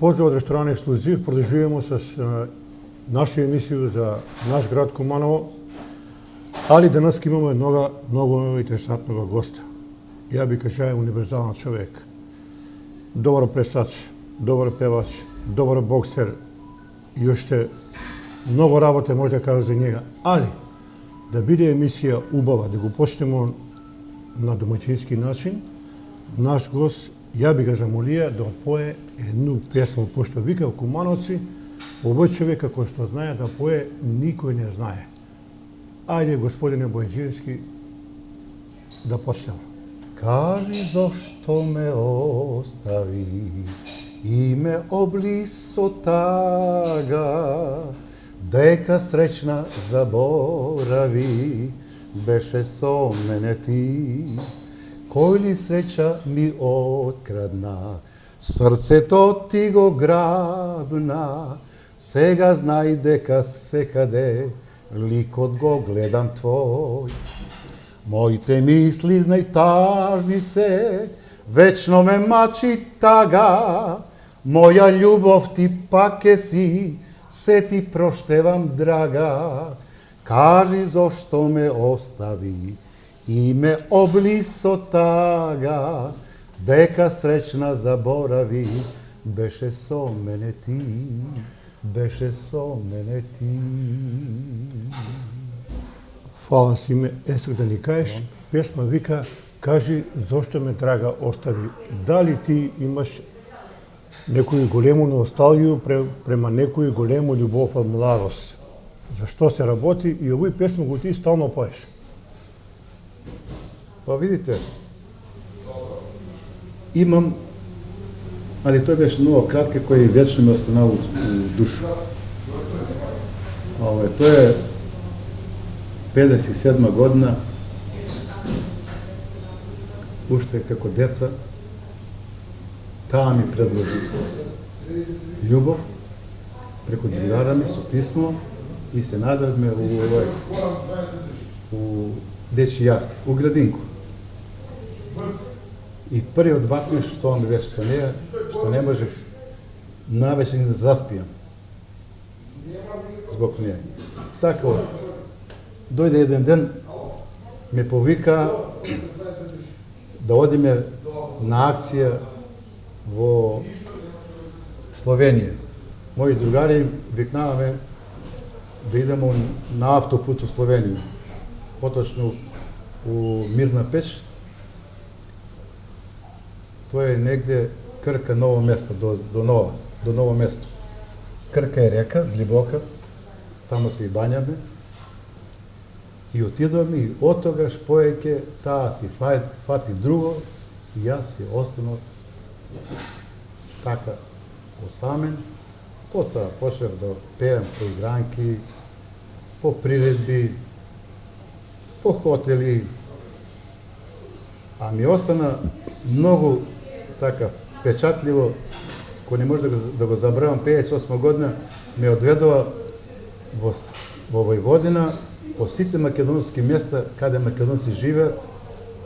Поздрав од ресторан Ексклузив, продолжуваме с наша емисија за наш град Куманово, али денес имаме много интересантного госта. Ја би кажа универзален човек. Добар плесач, добар певач, добар боксер и уште много работа може да кажа за njega. Али, да биде емисија убава, да го почнеме на домаќински начин, наш гост, ја би ga замолија да опое едну песма, пошто вика в Кумановци, овој човек кој што знае да пое, никој не знае. Ајде, господине Бојаджиевски, да почнеме. Кажи зошто ме остави и ме обли со тага, дека среќна заборави, беше со мене ти. Кој ли среќа ми открадна, срцето ти го грабна, сега знај дека секаде ликот го гледам твој. Моите мисли, знај, тажни се, вечно ме мачи тага, моја љубов ти пак е си, се ти проштевам, драга. Кажи зошто ме остави и ме обли со тага, дека среќна заборави, беше со мене ти, беше со мене ти. Фала си ме, есак да ни кажеш, песма вика, кажи зошто ме драга остави. Дали ти имаш некој голему носталгiju према некој голему љубов од младост? Зашто се работи и овој песма го ти стално поеш? Па видите, имам, али тој беше много кратка, кој вечно ме останал у душу. Тој е 57 година, уште како деца, таа ми предложи љубов преку другара ми со писмо и се најдовме у дечи јаски, у градинку. И првиот бакнеш што ми беше со неја, што не можев навечер да заспијам због неја. Така, дојде еден ден, ме повика да одиме на акција во Словенија. Мои другари викнаваме да идеме на автопут у Словенија, поточно у Мирна Печ. Тоа е негде Крка, Ново место, до ново место. Крка е река, длибока, тамо се и бањаме. И отидовме и од тогаш поеќе таа си фати друго и јас си останав така осамен. Потоа почнав да пеам по игранки, по приредби, по хотели, а ми остана многу така печатливо, кој не може да го забравам. 58 година ме одведува во Војводина, по сите македонски места каде македонци живеат,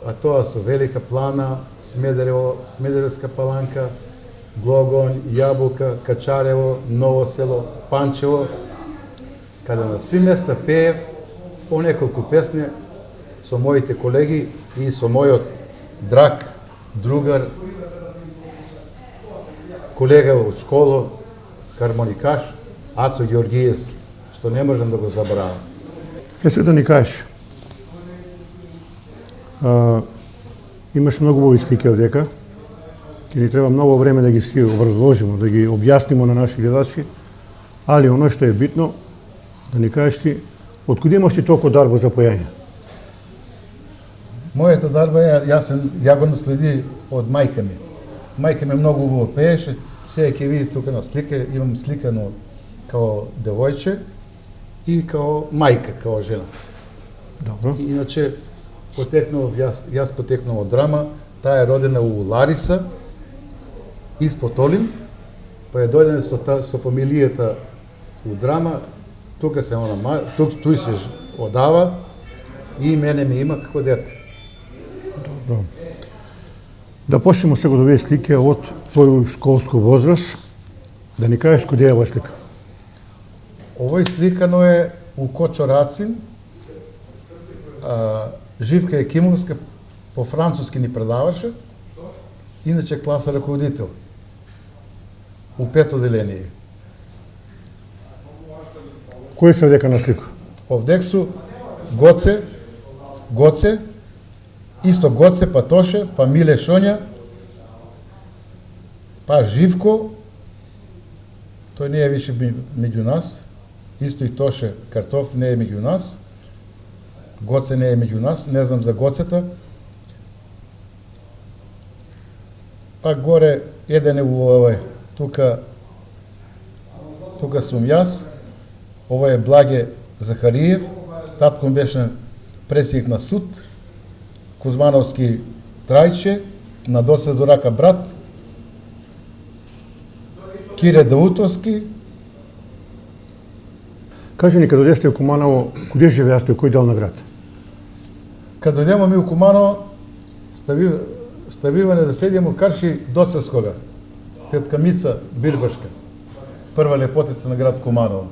а тоа со Велика Плана, Смедрево, Смедеревска Паланка, Глогонј, Јабука, Качарево, Ново село, Панчево, каде на сви места пеев по неколку песни со моите колеги и со мојот драг, другар, колега од школа, хармоникаш, Ацо Ѓоргиевски, што не можам да го забравам. Ке се да ни кажеш, имаш многу убави слики овдека, ќе ни треба многу време да ги си образложиме, да ги објасниме на наши гледачи, али оно што е битно, да ни кажеш ти, откуде имаш ти толку дарба за појање? Мојата дарба е, ја го наследи од мајка ми. Мајка ми многу убаво пееше, сега ќе видите тука на слика, имам сликано као девојче и као мајка, као жена. Добро. Иначе, јас потекнав од Драма, таа е родена у Лариса, испод Олимп, па е дојдена со фамилијата у Драма, тука се она, туј се одава и мене ми има како дете. Да почнемо сега да види слike од твоју школско возраст. Да ни кажеш куди е ова слика? Овој сликано е у Кочо Рацин. Живка Екимовска по француски ни предаваше, иначе класа раководител. У пето деление. Кој се овдека на слика? Овдек су Гоце, исто Гоце, па Тоше, па Миле Шонја, па Живко, тој не е више меѓу нас, исто и Тоше Картоф не е меѓу нас, Гоце не е меѓу нас, не знам за Гоцета. Па горе еден е у овој, тука сум јас, ова е Благе Захариев, татком беше председник на суд, Кузмановски Трајче, на досед до рака брат, Кире Даутовски. Кажи ни, кога дојдете у Куманово, куде живеасте, у кој дел на град? Кога дојдемо ми у Куманово, ставиване да седиме у карши Доцевскога, тетка Мица Бирбашка, прва лепотица на град Куманово.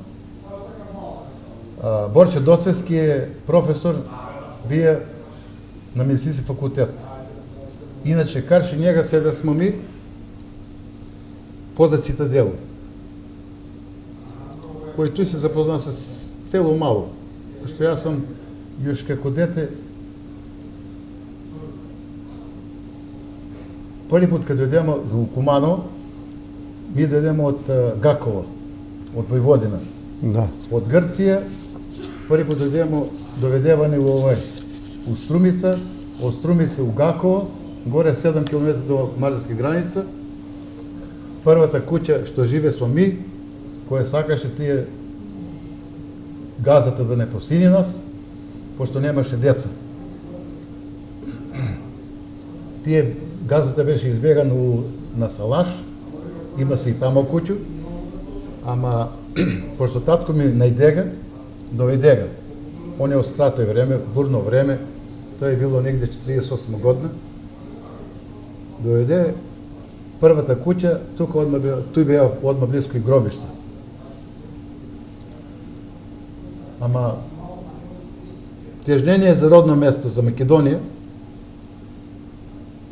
Борче Доцевски е професор, бие на медицински факултет. Иначе карши njega седа смо ми позад Цитаделу, кој тој се запозна с цело мало, пошто јас сам још како дете први пат кога дојдемо за Куманово, ми дојдемо од Гаково, од Војводина. Да. Од Грција, први пат доведеване во овој, у Струмица, од Струмица у Гаково, горе 7 км до мажарска граница. Првата куќа што живе смо ми, која сакаше тие газата да не посини нас, пошто немаше деца. Тие газата беше избеган на Салаш, има се и тамо куќу, ама пошто татко ми најдега, доведега. Он е од стратој време, бурно време, тоа е било негде 48 година. Доведе првата куќа, тој беа одма близко и гробиште. Ама тежнение за родно место, за Македонија,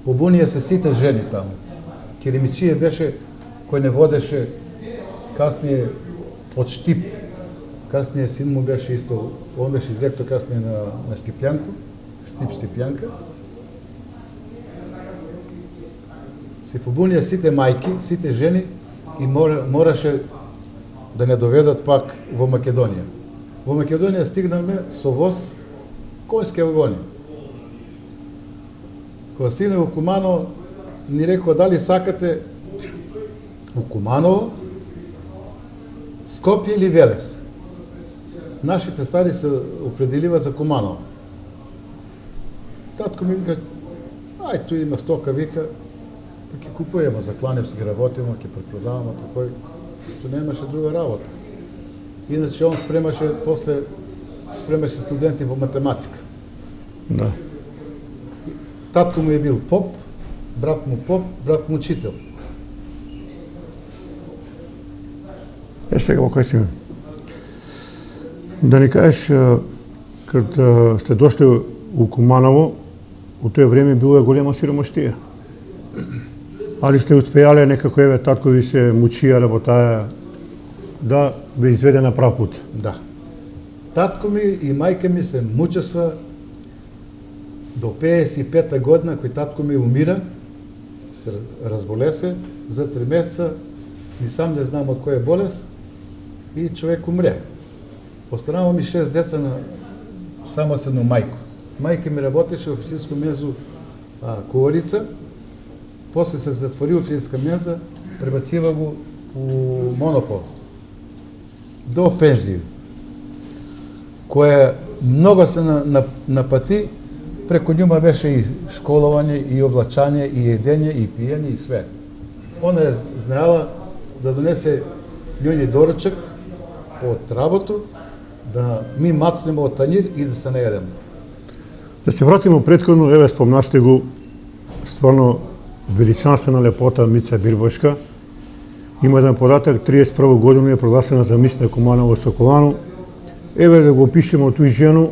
побунија се сите жени таму. Керемичије беше кој не водеше каснije од Штип. Каснije син му беше исто, он беше директор каснije на Штипјанку, Штипјанка. Се побунија сите мајки, сите жени и мораше да не доведат пак во Македонија. Во Македонија стигнаме со воз конјски вагони. Кога стигна во Куманово, ни рекоа дали сакате во Куманово, Скопје или Велес. Нашите стари се определива за Куманово. Татко ми вика, ај, тој има стока, вика, па ќе купуемо, закланем се, ги работимо, ќе препродаваме, такој, што немаше друга работа. Иначе он спремаше студенти во математика. Да. Татко му е бил поп, брат му учител. Сега во кој сме? Да ни кажеш, кога сте дошли у Куманово, у тоа време било голема сиромаштија. Али сте успеале некако, еве, татко ви се мучија работаја, да ве изведе на прав пут. Да. Татко ми и мајка ми се мучесва до 55-та година, кој татко ми умира, се разболесе, за 3 месеца, ни сам не знам од која болест, и човек умре. Останало ми 6 деца на само с едно мајко. Мајка ми работеше во офисинско мензу Коварица, после се затвори офисинска менза, пребацива го у Монопол. До пензија, која много се напати, преку њума беше и школовање, и облачање, и едење, и пиење, и све. Она е знаела да донесе њони доручак од работу, да ми мацнеме од тањир и да се наедеме. Да се вратиме претходно, еве спомнасте го, стварно величанствена лепота Мица Бирбошка. Има еден податак, 31 година е прогласена за мис на Куманово Соколано. Еве да го пишемо тој жено.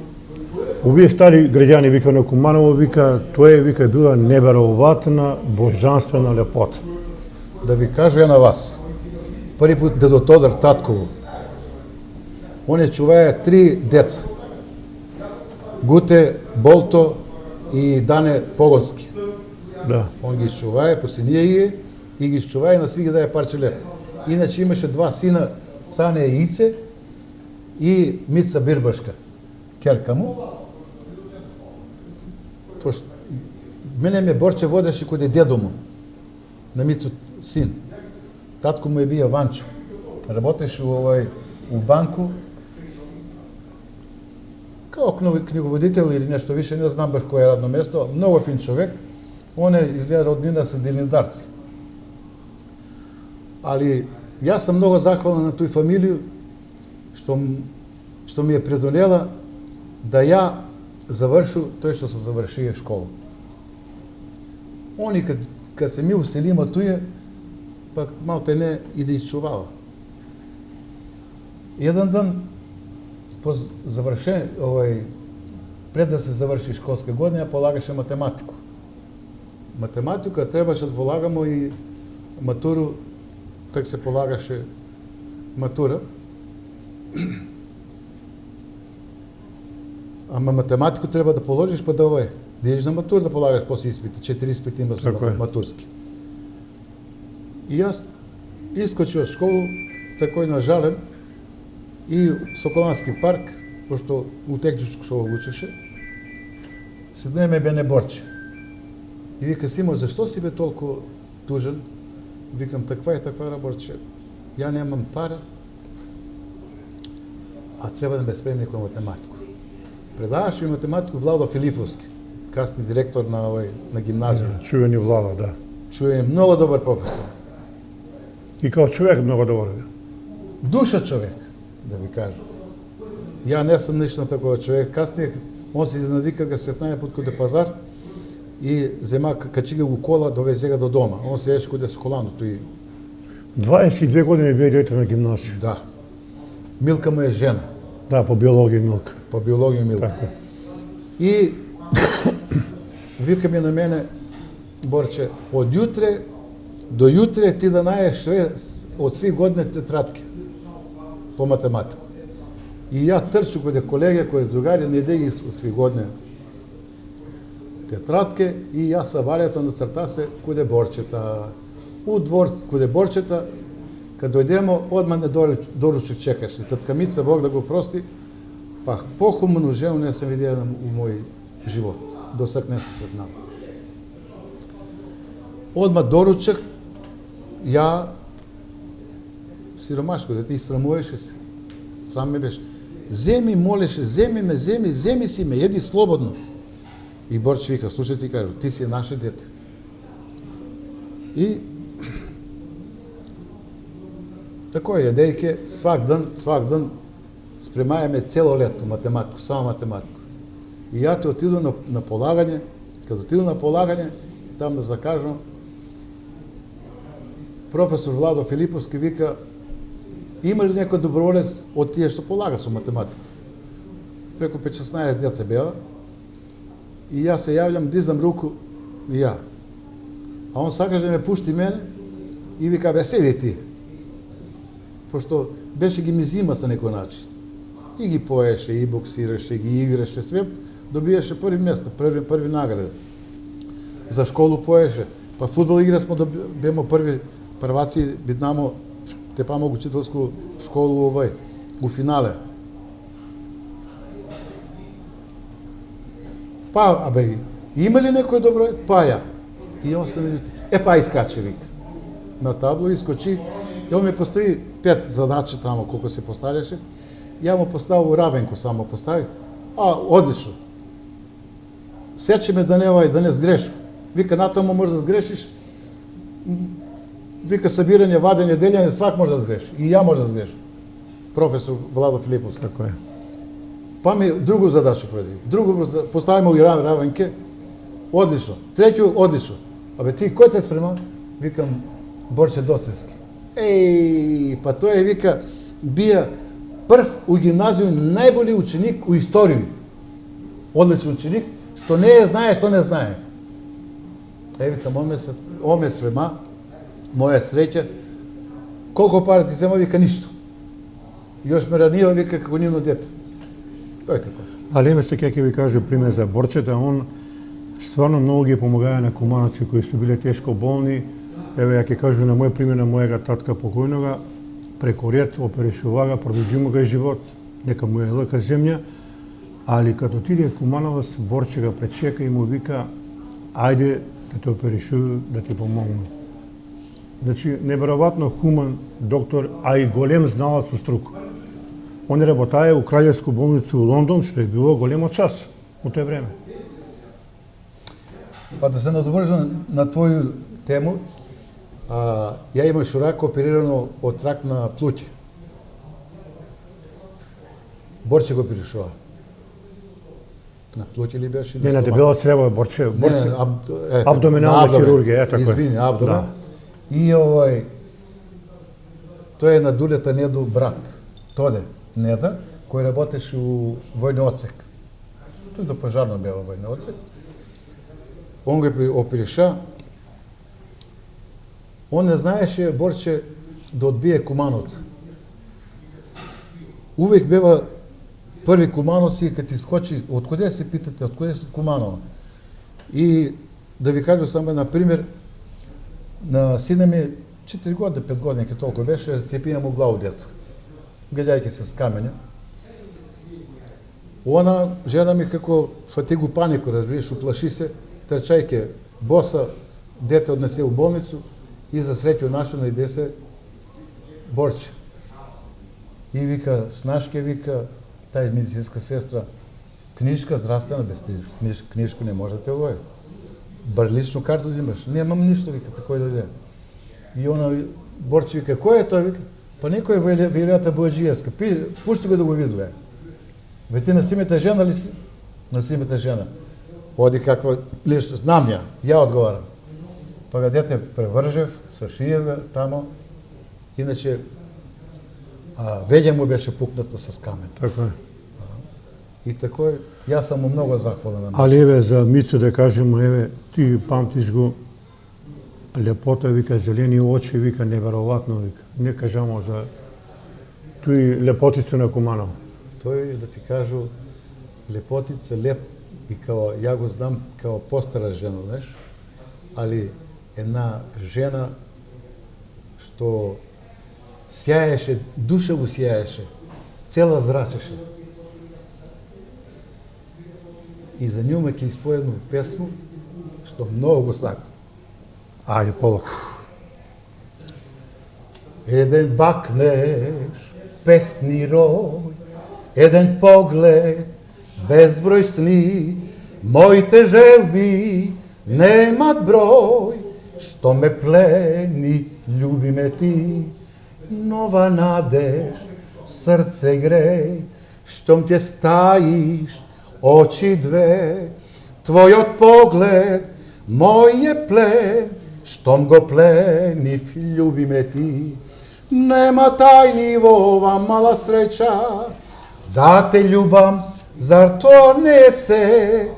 Овие стари граѓани вика на Куманово, вика, тоа вика била неверојатна божанствена лепота. Да ви кажа на вас. Први пut дедо Тодор татково. Он е чувае 3 деца. Гуте, Болто и Дане Погонски. Да. Он ги чувае, после ние и ги чувае на сви ги дае парче леп. Иначе имаше 2 сина, Цане и Ице и Мица Бирбашка, керка му. Мене ме Борче водеше коде дедо му, на Мицо син. Татко му е бија Ванчо. Работеше у банку, као книговодител или нешто више, не знам баш кој е радно место, многу фин човек. Он е изгледа роднина со Дилиндарци. Али јас сам многу захвален на тој фамилију што ми е придонела да ја завршу тој што се завршие школа. Они кад се ми уселима туе, пак малте не и да изчувава. Еден ден по завршен пред да се заврши школска година, полагаше математику. Математика требаше да полагамо и матуру, так се полагаше матура. Ама математику треба да положиш па да да идеш на матура да полагаш после испити, 4 испити има со матурски. И јас искочи од школу, такој нажален, и Соколански парк, пошто у техничко школа учеше, седнеме бе не Борче. И вика, Симо, зашто си бе толку тужен? Викам, таква и таква Борче. Ја немам пара, а треба да ме спремни кој математику. Предаваше ми математику Владо Филиповски, касни директор на гимназијум. Чувени Владо, да. Чуен, многу добар професор. И као човек многу добар. Душа човек, да ви кажам. Ја не сум ништо такова човек. Касније, он се изненади кога се сретнаја пут коде пазар и зема качига го кола, довезе го до дома. Он се еше коде Сколано, тој. 22 години бе дете на гимназија. Да. Милка му е жена. Да, по биологија Милка. По биологија Милка. Така. И вика ми на мене, Борче, од јутре до јутре ти да најеш од сви години тетрадки по математику. И ја трчу коде колеги, кои другари, не деги од сви години тетрадки и ја са валето на црта се коде Борчета. У двор коде Борчета, кад дојдемо, одма не доручик чекаше. Татка Мица, Бог да го прости, па похумну жenu не сам видела у мој живот. Досак не се сретнал. Одма доручак, ја сиромашко дете, и срамуваше се. Срам ме беше. Земи, молеше, земи ме, земи си ме, еди слободно. И Борч вика, слушај ти кажу, ти си наше дете. И такој е, дејке, свак ден спремајаме цело лето математику, само математику. И ја те отиду на полагање, кад отиду на полагање, там да закажам, професор Владо Филиповски вика, има ли некој доброволец од тие што полага со математика? Преку 15-16 деца беа, и ја се јавljam, дизам руку, и ја. А он сакаше да ме пушти мене, и вика, бе, седи ти. Пошто беше ги ми зима со некој начин. И ги поеше, и боксираше, ги играше, све добиеше први места, први награди. За школу поеше, па фудбал игра смо бемо први прваци, биднамо Тепамо учителску школу у финале. Па, абе, има ли некој добро? Па ја. И он се минути. Па искаче, вика. На табло искочи. И он ми постави 5 задачи тамо, колко се поставяше. Ја му поставил равенко само постави. Одлично. Сече ме да не сгрешам. Вика, натамо може да сгрешиш. Вика, събирање, вадење, делење, свак може да сгреши. И ја може да сгреши. Професор Владо Филиповски. Така е. Па ми другу задачу преди. Поставимо ги равенке. Одлично. Третју, одлично. Абе, ти кој те спрема? Викам, Борче Доцински. Па тој вика, бија прв у гимназију најболи ученик у историја. Одличен ученик, што не знае, што не знае. Вика, оме спрема, моја среќа, колко пари ти зема, вика, ништо. Још ме ранива, вика, како нивно дете. Тој како. Ali ime se ќе ви каже пример за Борчета, он стварно многу ги помогае на кумановци кои су биле тешко болни. Еве ја ќе кажу на мој пример на мојага татка покојнога, преко ред оперишувага, продолжимо га живот, нека му е лека земја, али като отиде Кумановец, Борче га пречека и му вика, ајде да те оперишува, да ти помогну. Значи, неверојатно хуман доктор, а и голем зналац у струку. Он работае у Краљевску болницу у Лондон, што е било големо час у тој време. Па да се надовржам на твоју тему, ја имаш рак оперирано од рак на плуќе. Борче го оперишува. На плуќе ли беше? Не, на дебела црево е Борче. Абдоминална хирургија, така е. Извини, абдомен. И тој е на Дулета Неду брат. Тоде Неда, кој работеше у војни одсек. Тој до пожарно беа во војни одсек. Он го опериша. Он не знаеше Борче да одбие Кумановца. Увек бева први Кумановци и кога ти скочи, откоде се питате, откоде се од Куманова? И да ви кажу само на пример, на сина ми 4 години, 5 години, ке толку беше, цепија му главу деца. Гледајќи се с камења. Она, жена ми како фатигу панику, разбираш, уплаши се, трчајќи боса, дете однесе у болницу и за среќу нашу најде се Борче. И вика, снашке, вика, тај медицинска сестра, книжка здравствена, без книжку не може да те воја. Бар лично карту да имаш? Немам ништо, вика, такој дојде. И она, Борче вика, кој е тој? Вика, па некој е Вилјата Бојаджиевска, пушти го да го видува. Ве ти на симета жена ли си? На симета жена. Оди каква лично, знам ја одговарам. Па га дете превржев, со шиева тамо, иначе веќе му беше пукната с камен. Така е. И такој, јас сам му многу захвален на Али еве за Мицо да кажем, еве ти памтиш го лепота, вика, зелени очи, вика, неверојатно, вика. Не кажамо за тој лепотица на Куманово. Тој, да ти кажу, лепотица, леп, и као, ја го знам, као постара жена, знаеш, али една жена што сјаеше, душа го сјаеше, цела зрачеше. И за нju ме ќе испоја едну песму, што многу го сакам. Ајде, полак. Еден бакнеш, песни рој, еден поглед, безброј сни, моите желби немат број, што ме плени, љуби ме ти, нова надеж, срце греј, штом ќе стаиш, очи две, твојот поглед, мој е плен, штом го пленив, љуби ме ти. Нема тајни во ова мала среќа, да те љубам, зар то не се,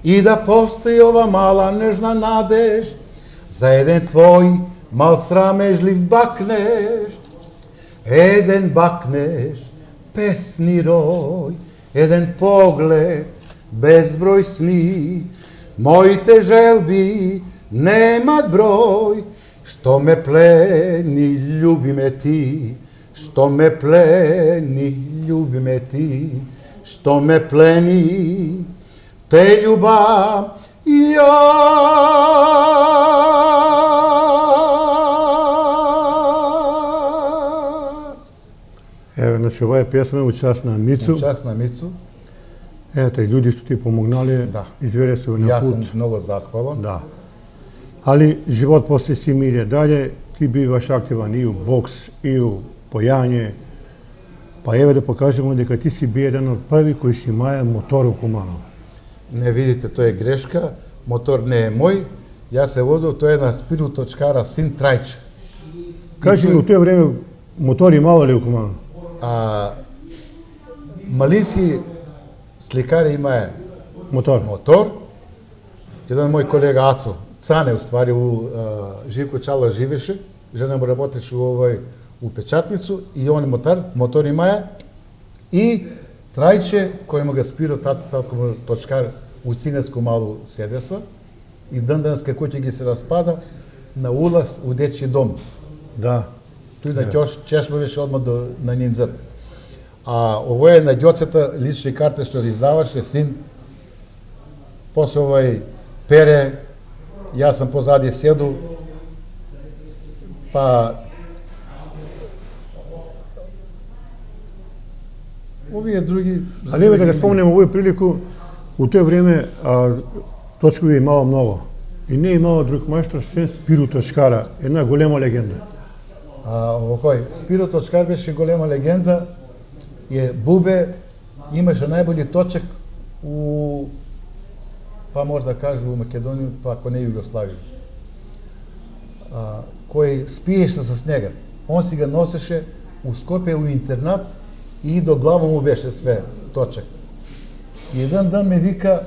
и да постои ова мала нежна надеж, за еден твој мал срамежлив бакнеш, еден бакнеш, песни рој, еден поглед, безброј сни, моите желби немат број, што ме плени, љуби ме ти, што ме плени, љуби ме ти, што ме плени, те љубам јас. Еве, значи, ова е песма у час на Мицу. Час на Мицу. Ете, луѓе што ти помогнале, Да. изведе се на Јас пут. сум многу захвален. Да. Али живот после си мире дале, ти биваш активан и у бокс, и у појање. Па еве да покажеме дека ти си би еден од први кој си имае мотор у Куманово. Не видите, тој е грешка, мотор не е мој, јас се водел, тој е на спируточкара син Трајче. Кажи ми, у тоа време мотори имало ли у Куманово? Малински сликари имае Мотор. мотор. Jedan moj kolega Aco, Cane u stvari, Živko Čalo živiše, žena mu работеше u pečatnicu i on motor imaje i Trajče, kojemu ga spiro tatko mu točkar u Cigansku malu sedesva i dandanska kuća gi se raspada na ulaz u dečji dom. Da. Tu i da češmoviše odmah na ninzat. A ovo je na djoceta lične karte što izdavaše, sin, posle pere, ja sam pozadje sjedu, pa ovi je drugi... Ali evo da ga spomnemo u ovu priliku, u to време точкови je imalo mnogo. I не имало друг мајстор, сен Спиру Точкара, една голема легенда. Спиро Точкар беше голема легенда, Бубе имаше најбољи точек па може да кажу у Македонија, па ако не Југославија, кој спиеше с него. Он си ga носеше у Скопје у интернат и до глава му беше све точек. И еден дан ме вика,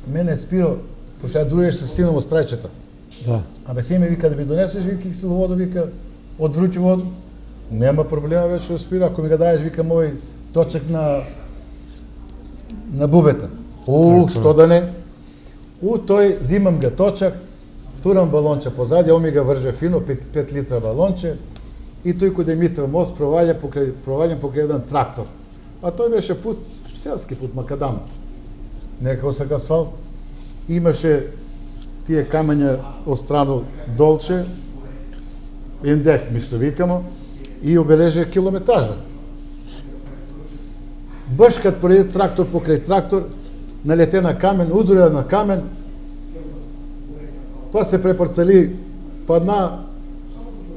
мене Спиро, пошто ја дружеше с сином од Страјчета. Да. Абе си ме вика да ми донесеш, вика си до воду, вика, од врути воду. Нема проблема веќе Спиро, ако ми ga даеш, вика, мој точек на бубета. Што да не? Тој зимам ga точак, турам балонче позади, он ми ga врже фино, 5 литра балонче, и тој кога Димитров мост провалям покрај еден трактор. А тој беше пут, селски пут, макадам. Некако асфалт. Имаше тие камења од страно долче, индек, ми што викамо, и обележа километража. Баш кад пројде трактор покрај трактор, налете на камен, удря на камен, па се препарцали, па една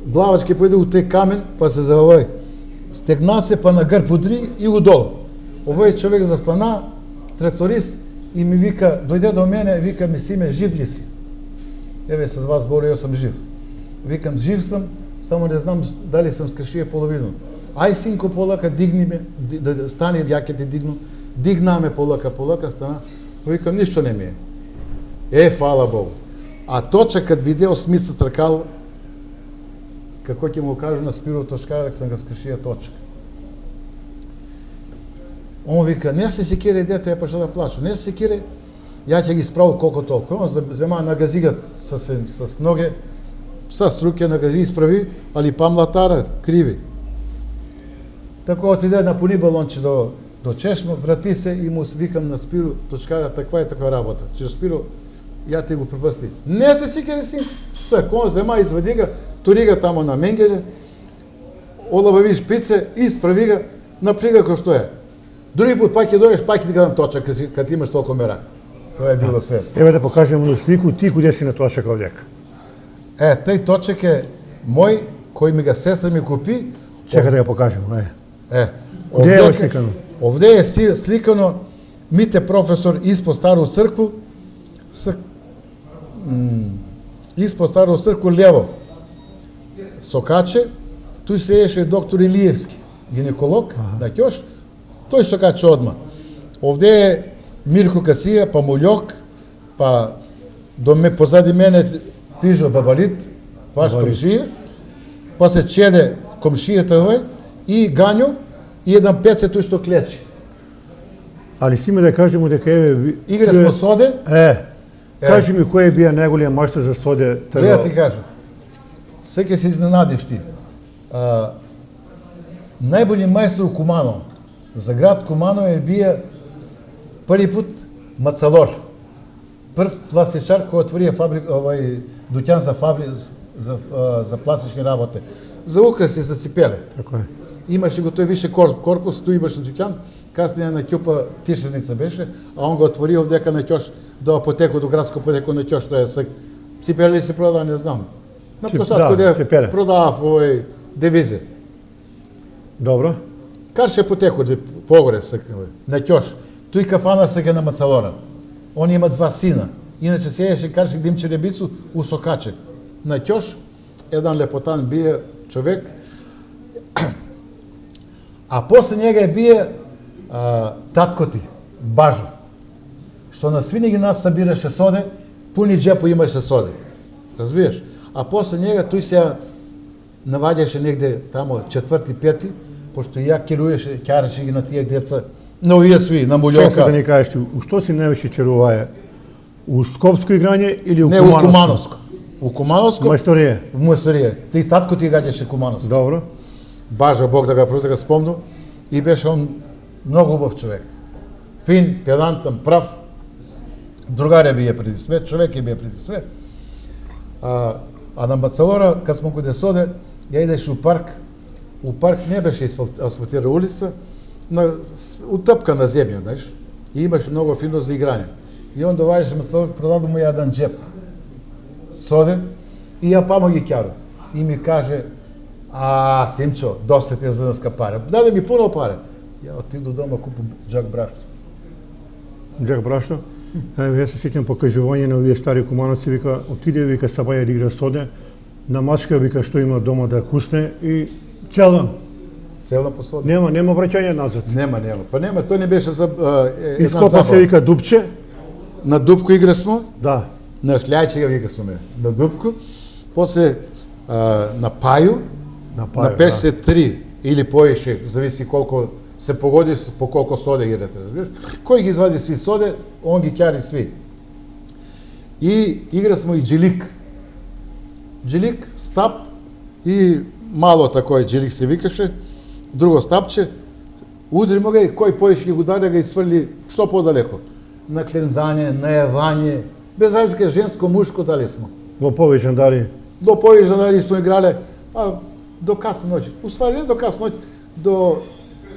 главачки појде у тој камен, па се завој. Стегна се, па на грб удри и удол. Овој човек застана, тракторист, и ми вика, дојде до мене, вика ми, симе, жив ли си? Еве, с вас збору, јас сум жив. Викам, жив сум, само не знам дали сум скршија половину. Ај, синко, полака, дигни ме, стани, ја ќе те дигну. Дигна ме полака, стана. Викам, ништо не ми е. Фала Богу. А точа кад видео смица тркал, како ќе му кажу на Спиро Точкара, дека сам го скршија точка. Он вика, не се секире, дете, ја пошла да плачу. Не се секире, ја ќе ги справу колко толку. Он зема нагази го с ноге, с руке нагази исправи, али памлатара криви. Така отиде напуни балонче до чешма, врати се и му викам на Спиро Точкара, таква е таква работа. Че Спиро, ја те го пропусти. Не се секире, синко. Сак, он зема, извади го, тури го тамо на менгеле, олабави шпице, исправи го, напри го кој што е. Други пут пак ќе дојдеш, пак ќе ти дадам точак, кад имаш толку мерак. Тоа е било све. Еве да покажем на слику, ти куде си на точак овдека. Тај точак е мој, кој ми ga сестра ми купи. Чека да ја покажем, Овде е сликано? Овде е сликано Мите професор испод Стару цркву, испод Стару цркву лево. Сокаче, туј седеше доктор Илиевски, гинеколог, на ќош, тој сокаче одма. Овде е Мирко Касија, па Мулјок, па позади мене Пижо Бабалит, ваш комшија, па се чеде комшијата овој, и Гањо, и еден пеце тој што клечи. Али симе да кажемо дека еве Игра смо соде. Кажи ми кој е бија најголем мајстор за соде? Треба ти кажам. Секе се изненадиш ти. Најбољи мајстор у Куманово. За град Куманово е бија први пут Мацалор. Прв пластичар кој отворија дуќан за пластични работи. За украси, за ципеле. Така е. Имаше го тој више корпус, тој имаше дуќан, каснија на ќупа тишеница беше, а он го отвори овдека на ќош до апотеку, до градско апотеку на ќош, тоа е сак. Ципеле се продава, не знам. На площад кој продава овој девизи. Добро. Карше апотеку, погоре сак, на ќош. Тој кафана сега на Мацалора. Он има 2 сина. Иначе седеше карше Димче Ребицу у Сокаче. На ќош, еден лепотан бие човек. А после njega je bije tatko ti, Baža, što nas винаги нас събираше соде, пуни джепо имаше соде. Разбираш? А после njega той се наваѓаше негде тамо четврти, пети, пошто ја керуеше, караше ги на тие деца, на овие сви, на Чекай да Мулјока. ни кажеш, у што си највише черуваја? У скопско играње или у Не, у Кумановско? Кумановско. У Кумановско, Мајсторија. у Мојсторија. И татко ти гаѓаше Кумановско. Добро. Бажа Бог да го спомну. И беше он многу убав човек. Фин, педантан, прав. Другарја бие преди све, човек е бие преди све. А на Бацалора, кад смо каде соде, ја идеш у парк. У парк не беше асфалтирана улица, утъпкана земја, знаеш. И имаше многу фино за играње. И он доваѓаше Бацалор, продаду му јадан джеп. Соде, и ја памо ги ќару. И ми каже, Симчо, доста ти е за днеска паре. Даде ми пуно паре. Ја отиду дома, купу джак брашто. Джак брашто. Ја се сеќам по кажување на овие стари кумановци, вика, отиде, вика, Сабаја да игра соде, на мачка, вика, што има дома да кусне и цел ден. Цела посода. Нема враќање назад. Нема. Па нема, тој не беше за една Ископа се забава. вика Дупче. На Дупко игра смо, Да. на Шљајче го вика сме, на Дупко. После на Пају, на Пају, Пешце 3 или поише, зависи колко се погодиш, по колко соде играте, разбираш. Кој ги извади сви соде, он ги ќари сви. И игра смо и джилик. Джилик, стап и мало такој джилик се викаше, друго стапче, удри му га и кој поише ги го даде, га изфрли што подалеко. На клензање, на јавање, без разлика женско, мушко дали смо. Во повеќе дари. До повеќе дали смо играле, до касна ноќ. Уствари не до касна ноќ, до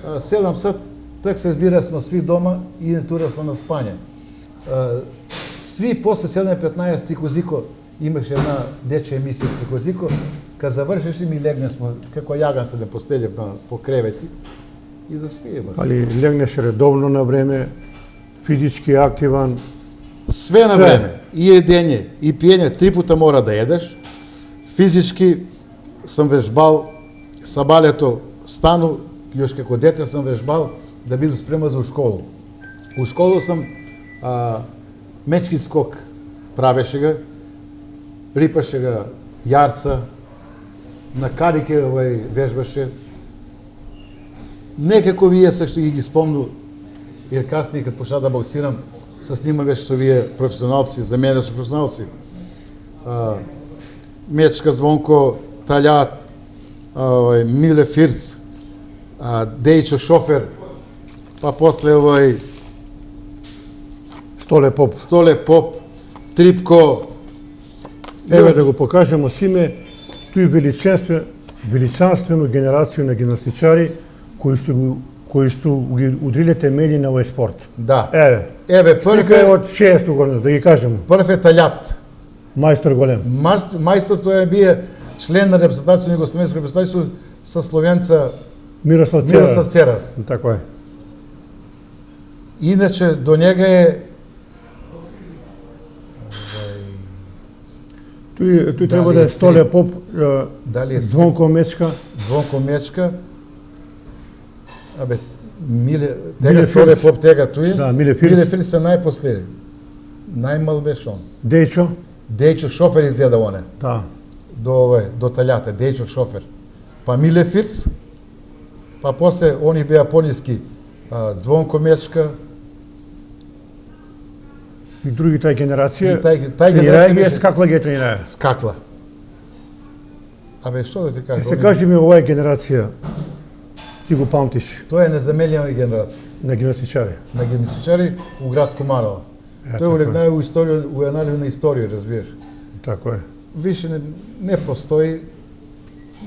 7 сат, так се збира смо сви дома и тура са на спање. Сви после 7:15 Стихозико имаше една дечја емисија Стихозико, кад завршеше ми легне смо, како јаган се да постелев по кревети и заспиеме. Али легнеш редовно на време, физички активан. Све на време. И едење, и пиење, 3 пута мора да едеш. Физички сам вежбал, сабалето стану, још како дете сам вежбал да биду спрема за у школу. У школу сам мечки скок правеше га, рипаше га јарца, на карике вежбаше. Некако вие се што ги спомну, jer kasnije kad pošla da boksiram, sa njima već su vije profesionalci, za mene su profesionalci. Mečka Zvonko, Taljat, Mile Firc, Dejčo Šofer, pa posle Stole Pop, Tripko. Еве да го покажемо симе, тој величанствено генерација на гимнастичари кои су ги удриле темели на овој спорт. Да. Еве, прв слика е од 6 година, да ги кажемо. Прв е Таljat. Мајстор голем. Мајстор тој е бие член на репрезентацију на југословенско репрезентацију со словенца Мирослав Церар. Така е. Иначе до njega е Тој треба да е Столе Поп, Звонко Мечка. Звонко Мечка. Тега Столе Поп, тега тој. Да, Миле Фирц. Миле Фирц е најпоследен. Најмал беше он. Дејчо. Дејчо Шофер изгледа оне. Да. До Таljata, Дејчо Шофер. Па Миле Фирц, па после они беа пониски Звонко Мечка. И други тај генерација. Тај генерација ги скакла ги тренирае. Скакла. Што да ти кажам? Се кажи ми оваа генерација, ти го памтиш? Тоа е незаменлива генерација. На гимнастичари. На гимнастичари у град Куманово. Тој улегнае у историја, у анализна историја, разбираш. Тако е. Више не постои.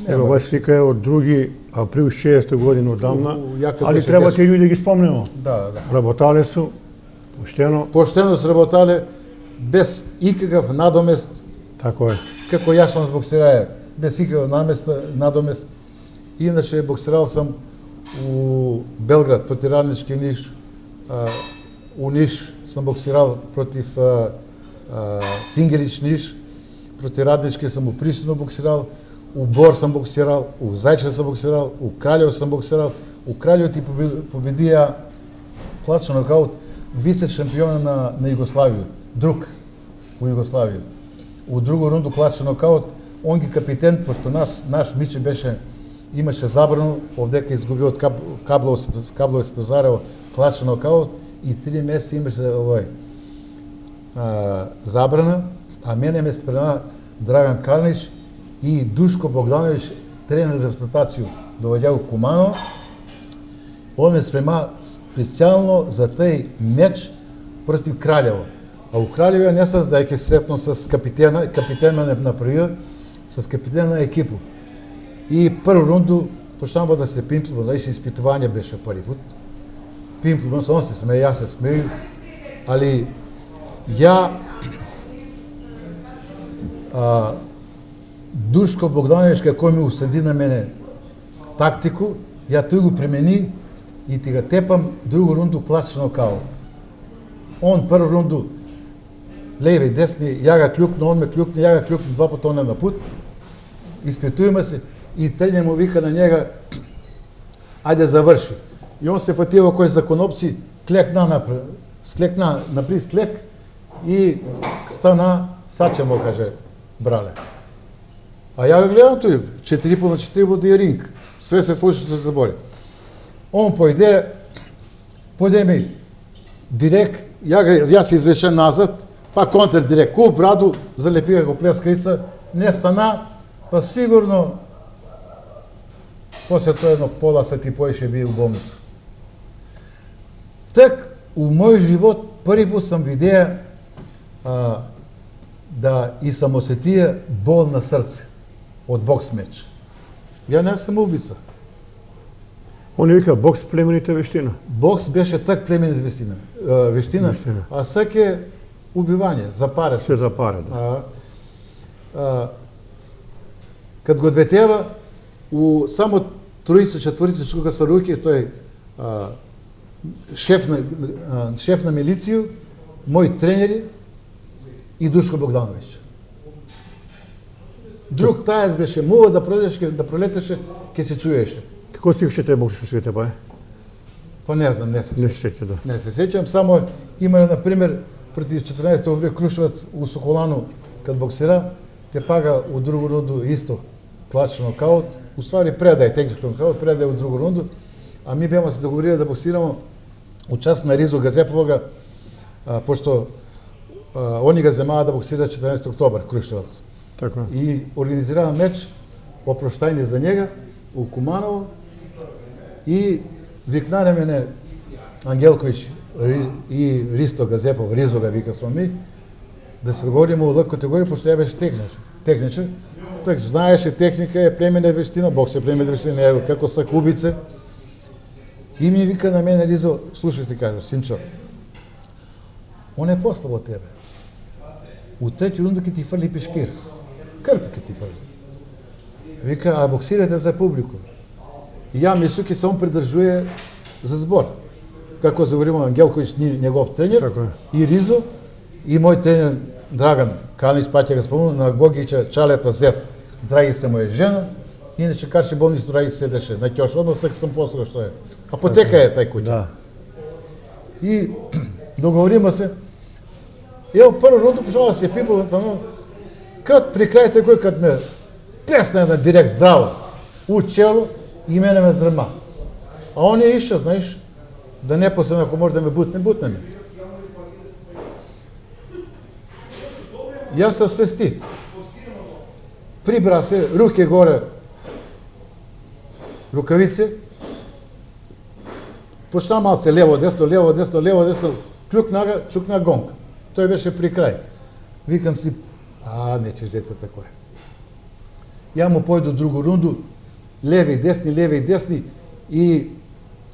Ево, оваа слика е од 2 април 60 година одамна, али беше треба тешко. тие луѓе ги спомнемо. Да. Работале су, поштено. Поштено сработале, без икакав надомест, Тако е. како јас сум боксираја, без икакав надомест. Иначе боксирал сам у Белград против Раднички Ниш, у Ниш сам боксирал против Сингерич Ниш, против Раднички сам у Пришину боксирал, у Бор съм боксирал, у Зајчев съм боксирал, у Кралјев съм боксирал. У Кралјев ти победија класичен нокаут вице шампиона на Југославија, друг у Југославија. У друго рунду класичен нокаут, он ги капитен, пошто наш Миче имаше забрано, овдека изгубил од Каблово се дозарево класичен нокаут и 3 месеци имаше забрана, а мене ме спрема Драган Калнич и Душко Богданович, тренер репрезентацију, довеѓа у Куманово. Он ме спрема специјално за тај меч против Кралјево. А у Кралјево не се знаеќе се сретно с капитена на направија, с капитена на екипу. И прв рунду почнава да се пимплимо, знаеш, испитување беше први пут. Пимплимо, он се смее, јас се смеju, али ја Душко Богданович, кој ми усади на мене тактику, ја тој го примени и ти га тепам другу рунду класичен нокаут. Он прв рунду леви, десни, ја га клюкна, он ме клюкна, ја га клюкна два пута на пут. Испитуваме се и тренер му вика на njega, ајде заврши. И он се фатива кој за конопци, клекна напри склек и стана, сад ќе му каже, брале. А ја го гледам тој, 4x4 води ринг. Све се случи, се забори. Он појде ми директ, ја се извлечен назад, па контр директ, куп браду, залепига го плескајца, не стана, па сигурно после тоа едно пола сати поише би у болницу. Так, у мој живот први пут сам видеа да и сам осетија бол на срце од бокс меч. Ја не сум убица. Он вика бокс племените вештина. Бокс беше так племените вештина, а саќе убивање, за паре. Се за паре, да. Кад го дветева, у само троица, четворица кога са руки, тој шеф на милицију, мои тренери и Душко Богданович. Друг тајас беше мува да пролетеше, ке се чуеше. Како стигаше те бокс свете, бај? Па не знам, не се сеќам. Да. Не се сеќам, само има, например, против 14 век Крушевец у Соколану, кад боксира, те пага у другу рунду исто класичен нокаут, у ствари предај технички нокаут, предај у другу рунду, а ми беме се договорили да боксирамо у част на Ризо Газеповога, пошто они ga земаа да боксира 14 октобар, Крушевец. Така. И организирава меч, опроштајни за njega у Куманово и викнаре мене Ангелковиќ и Ристо Газепов, Ризо га вика смо ми, да се договориме у лък категорија, пошто ја беше техничар. Так знаеше, техника е племена вештина, бокс е племена вештина, ево како са кубице. И ми вика на мене Ризо, слушај ти кажа, синчо, он е послаб од тебе. У трети рунду ќе ти фрли пешкир. Крпи ќе ти фрли. Вика, а боксирате за публику. И ја мислу ќе се он придржуе за збор. Како заговоримо Ангелковиќ, негов тренер, така. И Ризо, и мој тренер Драган Калнич, паќе го спомнува, на Гогича Чалета Зет. Драги се моја жена, иначе карше болницу Драги седеше на ќош, одно сак сам послуга што е. Апотека е тај куќа. Да. И договориме се. Ево прво рунду почнува да се пипа, кад при крајте кој кад ме плесна една директ здраво у чело и мене ме здрма. А он е ишча, знаеш, да не после ако може да ме бутне ме. Јас се освести. Прибра се, руке горе, рукавице, почна малце лево, десно, чукна гонка. Тој беше при крај. Викам си, не ќе ждете тако е. Ја му појду другу рунду, леви, десни и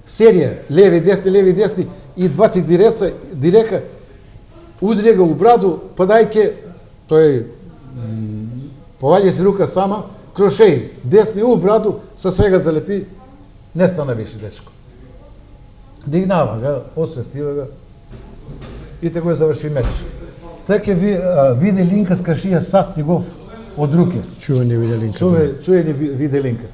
серија, леви, десни и двата дирека удрија го у браду, падајке, тој поваѓа се рука сама, крошеј, десни у браду, са свега залепи, не стана више дечко. Дигнава га, освестива га и тако заврши меч. Така види Линка скршија сад негов од руке. Чувани Виделинка. Чуени Виделинка.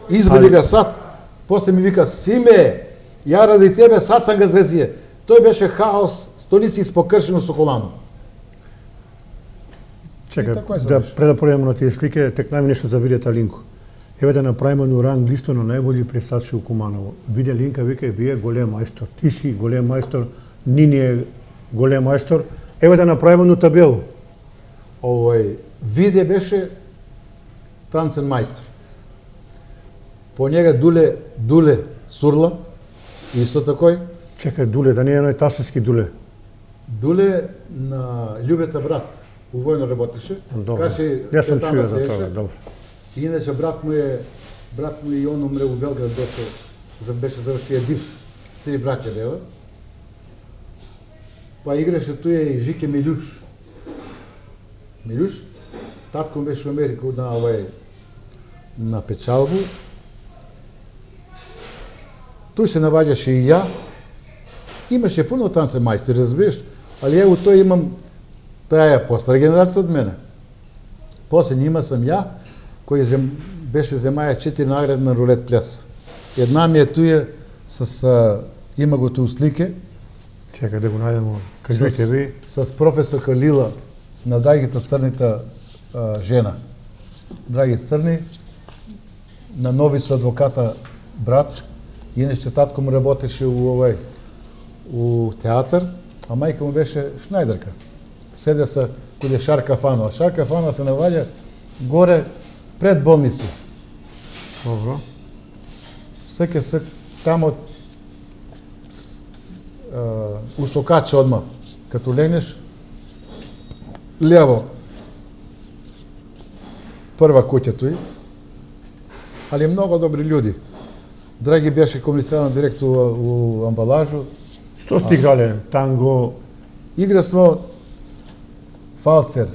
Извади ga сад, после ми вика, Симе, ја ради тебе сад сам га звезија. Тој беше хаос, столици испокршено со колано. Чекай, така е да заврши. пред да пројдеме на тие слики, тек најме нешто за Виде Талинко. Еве да направиме едно ранг листо на најбољи престачи у Куманово. Виде Линка вика вие голем мајстор. Ти си голем мајстор, Нини е голем мајстор. Еве да направиме едно табело. Виде беше танцен мајстор. По njega Дуле Сурла, исто такој. Чекај, Дуле, да не е едној тасовски Дуле. Дуле на Љубета брат, у војно работеше. Добро. Каже, Јас сум тама чуo за сеше. тоа, добро. Иначе брат му и он умре у Белград, беше завршија див. 3 браќа беа. Па играше туе и Жике Милјуш. Милјуш, татко беше у Америка на печалбу. Туј се наваѓаше и ја. Имаше пуно танцен мајстори, разбираш, али ево тој имам, таа е постара генерација од мене. После нима сам ја, кој беше земаја 4 награди на рулет пляс. Една ми е туја има го ту слике, Чекај да го најдемо. Кажете ви. с професор Халила на Драгита Црнита жена. Драги Црни, на Новица адвоката брат, иначе татко му работеше у театар, а мајка му беше шнајдерка. Седе са каде Шарка Фано, а Шарка Фано се наваѓа горе пред болница. Добро. Секе се тамо услокаче одма, като легнеш, ляво, прва куќа тој, али многу добри људи. Драги беше комунициран директор у амбалажу. Што сте играле? Танго, Игра смо фалцер,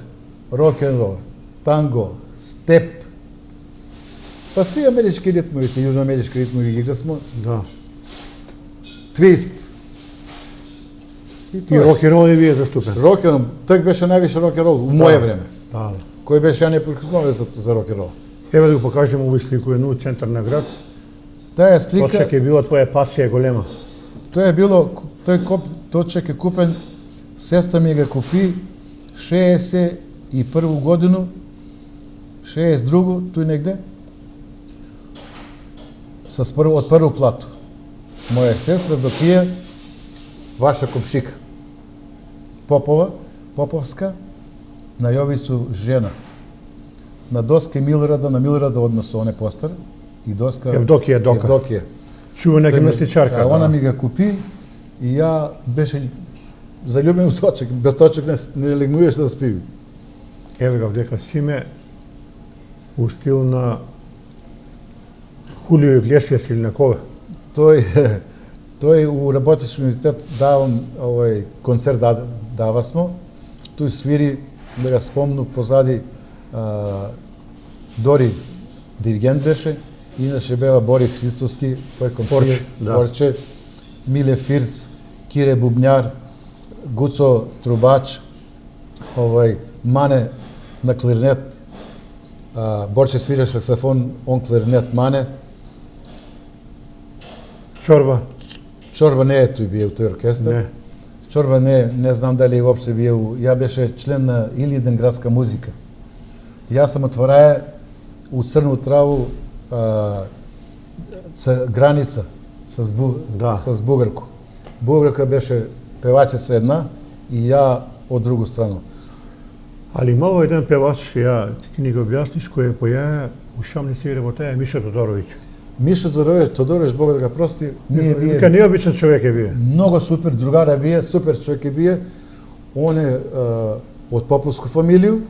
рок-н-рол, танго, степ. Па сви амерички ритмовите, јужноамерички ритмови игра смо. да. Твист. И рок-н-рол и вие заступен. Рок-н-рол, тој беше највише рок-н-рол у моје време. Да. Кој беше ја непрекосновен за рок-н-рол. Еве да го покажеме овој слику едно центар на град. Таа слика, Точек е била твоја пасија голема. тоа е било, точек е купен, сестра ми го купи 61 годину, 62 тој негде, од прво плато. Моја сестра допија ваша комшика, Поповска, на Јовицу жена. На доска на Милорада односно он е постар, и доска Евдокија Дока. Евдокија. Чувана гимнастичарка. Она ми го купи и ја беше заљубен у точек. Без точек не легнуваш да спиви. Еве го дека Симе у стил на Хулио Иглесијас или на кога? Тој у Работнички универзитет концерт дава смо. Тој свири, да го спомну, позади Дори диригент беше, иначе беа Бори Христоски, тој комшија, Борче, Миле Фирц, Кире Бубњар, Гуцо Трубач, Мане на кларнет, Борче свираше саксофон, он кларнет, Мане. Чорба. Чорба не е тој бие у тој оркестар. Не. Чорба не знам дали уопште бие ја беше член на Илиден градска музика. Јас сам отвораја у Црну Траву граница с бугарко. Бугарка беше певачица една и ја од другу страну. Али имало еден певач, ти ни го објасниш, кој е појаја у Шамница и работеја Миша Тодоровиќ. Миша Тодоровиќ, Бог да го прости, Вика необичен човек е бие. Много супер другар е бие, супер човек е бие. Он е од поповску фамилију,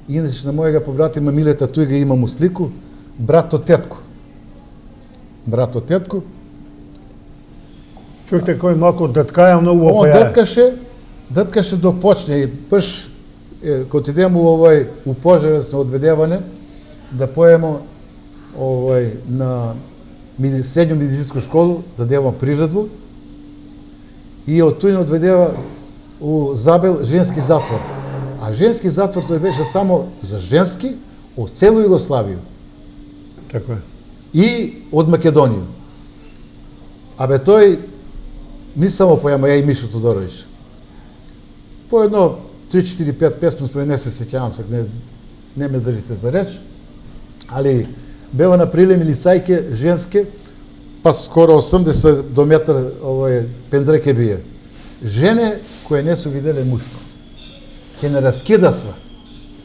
иначе на мојega побратима Милета тој го имам у слику, брат од тетко. Човек кој малку деткаја многу Он опојаја. деткаше док почне, прш, кога идемо у пожарец на одведеване, да поемо на средњу медицинску школу, да девам приредбу, и од тој не одведева у Забел женски затвор. А женски затвор тој беше само за женски, од целу Југославија Така е. и од Македонија. Абе тој не само поема, ја и Мишо Тодорович. По едно 3, 4, 5 песми спој не се сеќавам, сак не ме држите за реч, али бева на прилем лицајке женске, па скоро 80 до метар пендреке бие. Жене кои не су виделе мушко. Ке не раскида сва.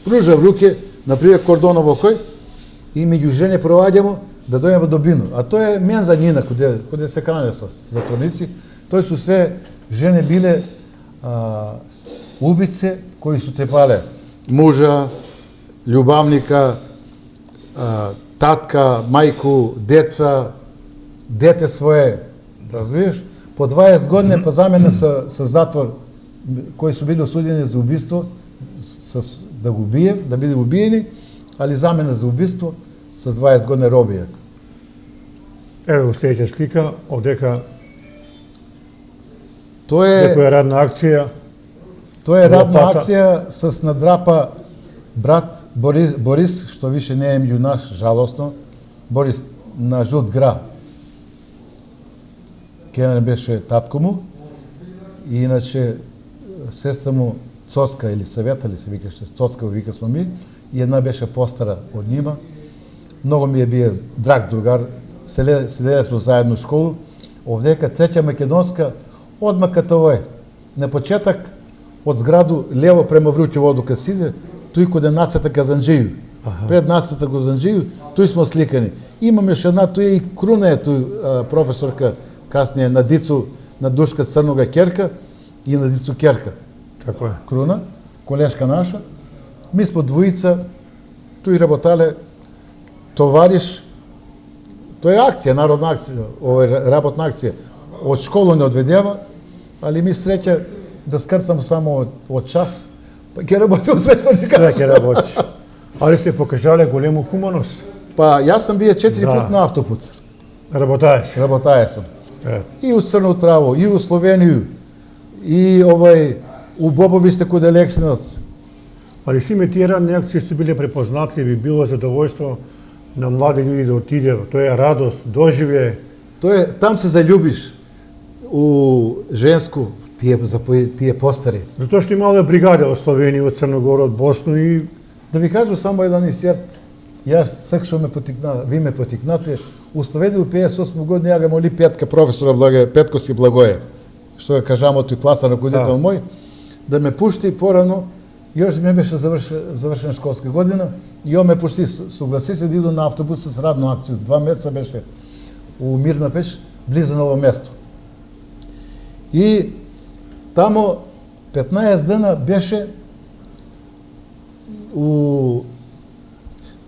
Пружа в руке, например, кордоново кој, и меѓу жене проваѓамо да дојдеме до Бино. А тоа е менза Нина, куде се хране со затворници. Тој су све жене биле убице кои су тепале мужа, љубавника, татка, мајку, деца, дете свое, разбираш? По 20 години па замена со затвор, кои су били осудени за убиство, да го убиев, да биде убиени, али замена за убиство с 20 години робија. Еве во следеќа слика, одека Тоа е некоја радна акција. Тоа е радна лопата. акција с надрапа брат Борис, што више не е меѓу нас, жалосно. Борис на Жут Гра. Кенер беше татко му, и иначе сестра му Цоцка или Савета, или се викаше Цоцка, вика сме ми, и една беше постара од нима. Многу ми е бие драг другар, седеле сме заедно у школу. Овдека Треќа Македонска, одма като овој, на почеток од зграду лево према Вручево одука сиде, тој каде нацата Казанџију. Пред нацата Казанџију, тој сме сликани. Имаме еш една, тој е и Круна е тој професорка, каснije на Дицу, на Душка Црнога Керка и на Дицу Керка. Така е. Круна, колешка наша. Ми сме двојица, тој работале товариш, тоа е акција, народна акција, работна акција. Од школа не одведева, али ми среќа да скрцам само од час, па ќе работи све што ни Сега кажа. ќе работиш. Али сте покажале голему хуманост. Па јас сам бие 4 Да. пат на автопут. Работаеш. Работаја сам. Е, И у Црну Траво, и у Словенију, и у Бобовиште куде Лексинац. али сите тие радни акции су биле препознатливи, било задоволство на млади луѓе да отиде. Тоа е радост, доживе. Тоа е, там се заљубиш у женску, тие постари. Затоа што имале бригаде од Словенија, од Црногора, од Босна и Да ви кажу само еден инсерт. Јас сак што ме потикна, ви ме потикнате, у Словенија у 58 години ја га моли Петка, професора Петковски Благоje, што ја кажам од тој класа ракодител мој, да ме пушти порано, још не беше завршена школска година, и он ме пушти, согласи се да иду на автобус с радну акција. 2 месеца беше у Мирна Пеш, близо на ово место. И тамо 15 дена беше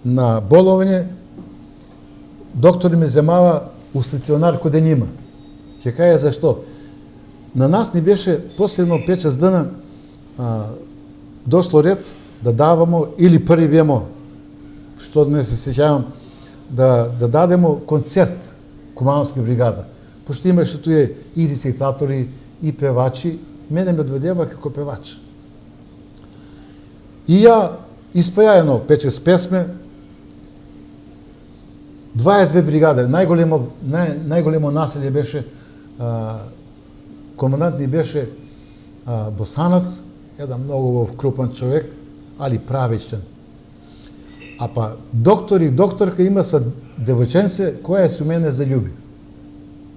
на боловње, доктори ме земава у стационар каде нима. Ќе кажа зашто. На нас ни беше последно 5-6 дена дошло ред да давамо, или први бемо, што не се сеќавам, да дадемо концерт Кумановска бригада. Пошто имаше туе и рецитатори, и певачи, мене ме одведева како певач. И ја испеја едно 5-6 песме, 22 бригаде, најголемо населје беше, командант ни беше босанац, еден многу крупан човек, али правичен. А па доктор и докторка има са девојченце која се у мене заљуби.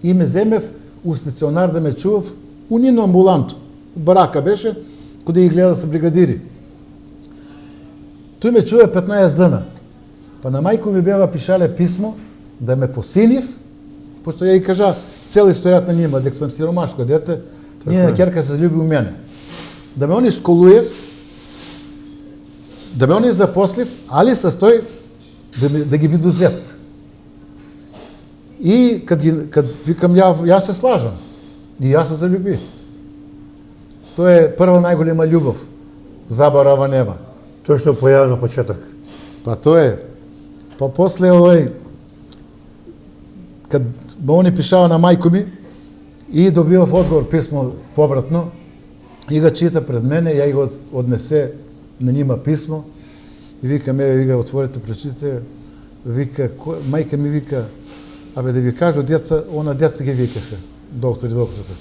И ме земев у стационар да ме чував, у нино амбуланту. Барака беше, каде ги гледа са бригадири. Тој ме чува 15 дена. Па на мајко ми бева пишале писмо да ме посинив, пошто ја и кажа цела историјата нима, дека сам сиромашко дете, njena ќерка се заљуби у мене. Да ме они школуев, да ме они запослив, али састој да ги биду зет. И кад викам ја се слажам, и јас се заљуби. Тоа е прва најголема љубов. Заборава нема. тоа што појави на почеток. Па тоа е. Па после кад они пишава на мајко ми и добивав одговор писмо повратно и го чита пред мене, ја го однесе на нима писмо и вика, вика, отворите прочите, вика, майка ми вика, абе да ви кажа, деца, она деца ги викаха, доктори, докторите.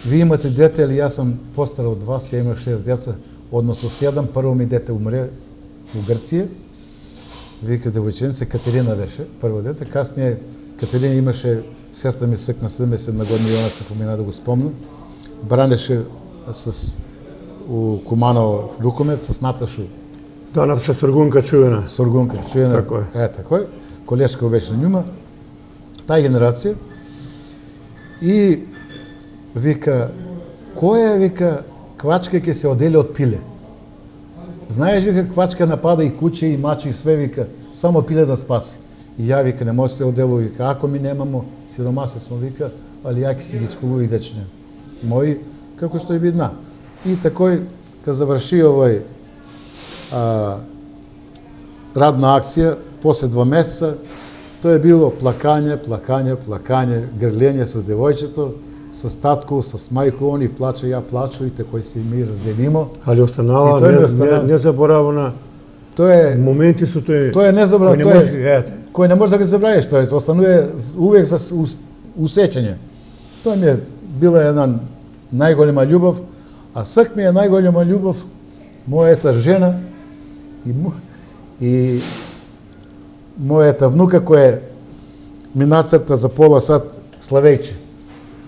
Вие имате дете, или аз съм по-стар от вас, я имах 6 деца, односно 7, първо ми дете умре в Гърция, вика девойченица, Катерина беше, първо дете, каснije Катерина имаше, сестра ми съкна 70 на години, и она се помина да го спомням, бранеше у Куманово в Люкомец с Наташу. Да, Наташа Сургунка чувена. Сургунка чувена. Тако е. Тако е. Колешка беше на нюма. Тая генерация. И вика, коя вика, квачка ке се отдели от пиле. Знаеш, вика, квачка напада и куче, и маче, и све, вика, само пиле да спаси. И я, вика, не може да се отдело, вика, ако ми немамо, сиромасе смо, вика, али яки си ги скулу и дечне. Мои, како што и видна. И такой, kad završi radna akcija, posle 2 meseca, to je bilo plakanje, grljenje sa devojčetom, sa tatkom, sa majkom, oni plaću, ja plaću, i tako se mi razdelimo. Ali ostanala nezaboravna, momenti su to je nezaboravno, koje ne možeš da ga zabraviš, to je, ostanuje uvek za usećanje. To mi je bila jedna najgolema ljubav, a sak mi je najgolema ljubav moja žena i moja vnuka koja mi nacrta za pola sat Slavejče.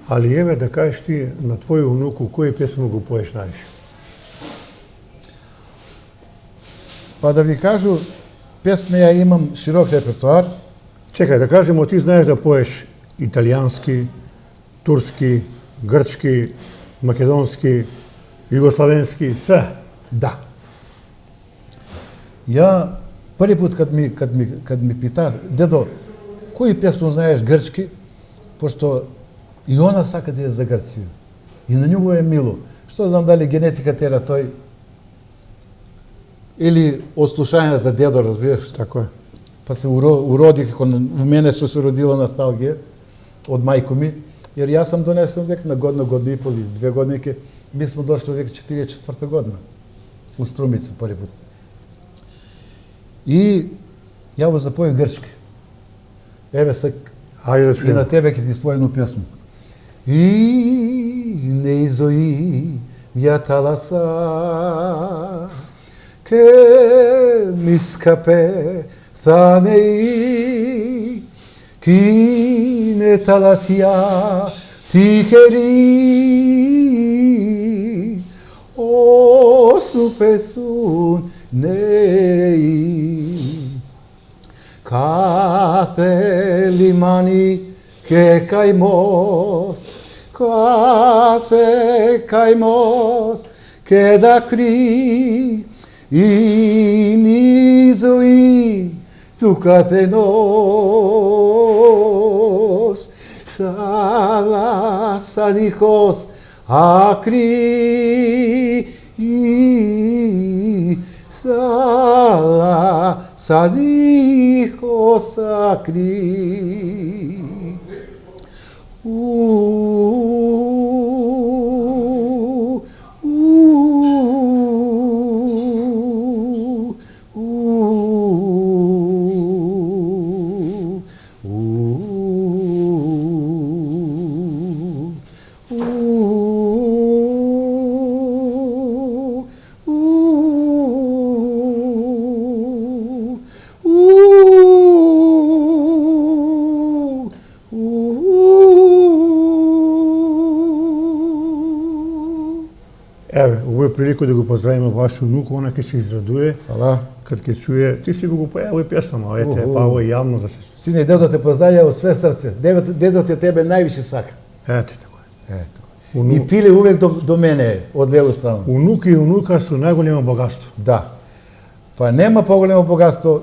Ali evo da kažeš ti na tvoju vnuku koju pjesmu go poješ najviše? Pa da vi kažu, pjesme ja imam širok repertoar. Čekaj, da kažemo, ti znaš da poješ italijanski, turski, grčki, makedonski, jugoslavenski, sve? Da. Ja prvi put kad mi pita, dedo, koju pjesmu znaješ grčki, pošto i ona saka da je za Grciju. I na nju je milo. Što znam da li genetika tera toj, ili od slušanja za dedo, razbiješ? Tako je. Pa se urodi, kako u mene su se rodila nostalgija od majku mi, jer ja sam donesem uvijek na godinu i pol, 2 godinike, mi smo došli uvijek 44. godina u Strumice prvi put. I ja ovo zapojim grčki. Evo sad, i na tebe kad ti spojim jednu pjesmu. I ne izoi vjatalasa ke miskape thanei ki ne talasya tiheri o supethun nei κάθε λιμάνι και καημός, κάθε καημός και δάκρυ είναι η ζωή του καθενός. Θάλασσα δίχως άκρη, θάλασσα δίχως άκρη. Еве, ово е прилика да го поздравиме вашу внуку, она ке се израдуе. Фала. Кад ке чуе, ти си го појавил песама, ете, па ово е јавно да се... Сине, дедо те поздравlja у све срце. Дедо те тебе највише сака. Ете, така е. И пиле увек до мене, од леву страну. Унуки и унука су најголемо богатство. Да. Па нема поголемо богатство.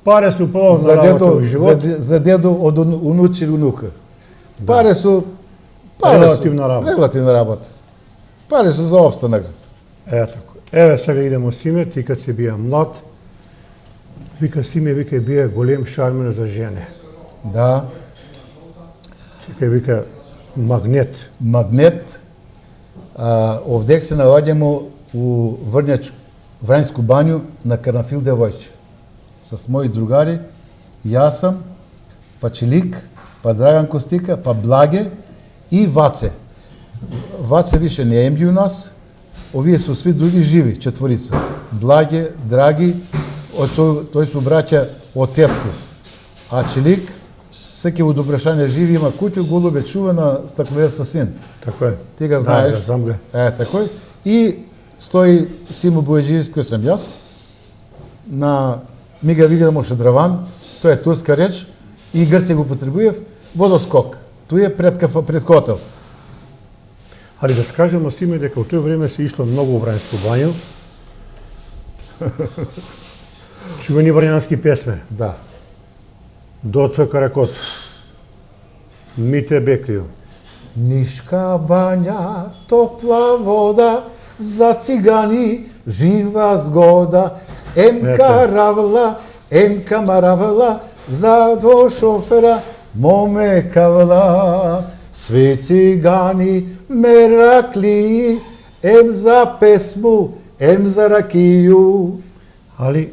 Паре су полозна работа во живот. За дедо од унучи и унука. Паре су... Релативна работа. Релативна работа. Пари су за опстанак. Е, така. Еве сега идемо Симе, ти кад се бија млад, вика Симе, вика бија голем шармер за жене. Да. Чекај, вика магнет. Магнет. Овдек се наоѓамо у Врњач, Врањску банју на Карнафил Девојче. С мои другари, јас сам, па Чилик, па Драган Костика, па Благе и Ваце. Ваце више не е меѓу нас, овие су сви други живи, четворица. Благе, Драги, тој су браќа од тетко. А Чилик, секи у Добрешање живи, има куќу, голубе чува на стаклоја со син. Така е. Ти ga знаеш. Да, знам ga. Тако е. И стои Симо Бојаджиевски, кој сам јас, на ми ga видимо Шедраван, тоа е турска реч, и Грци го потребуев, водоскок. Тој е пред хотел. Али да скажемо Симе дека во тој време се ишло многу у Врањску банју. Чувени варјански песме. Да. Доцо Каракоц, Мите Бекрио. Нишка банја, топла вода, за цигани жива згода. Емка равла, емка маравла, за дво шофера моме кавла. Сви цигани меракли, ем за песму, ем за ракију. Али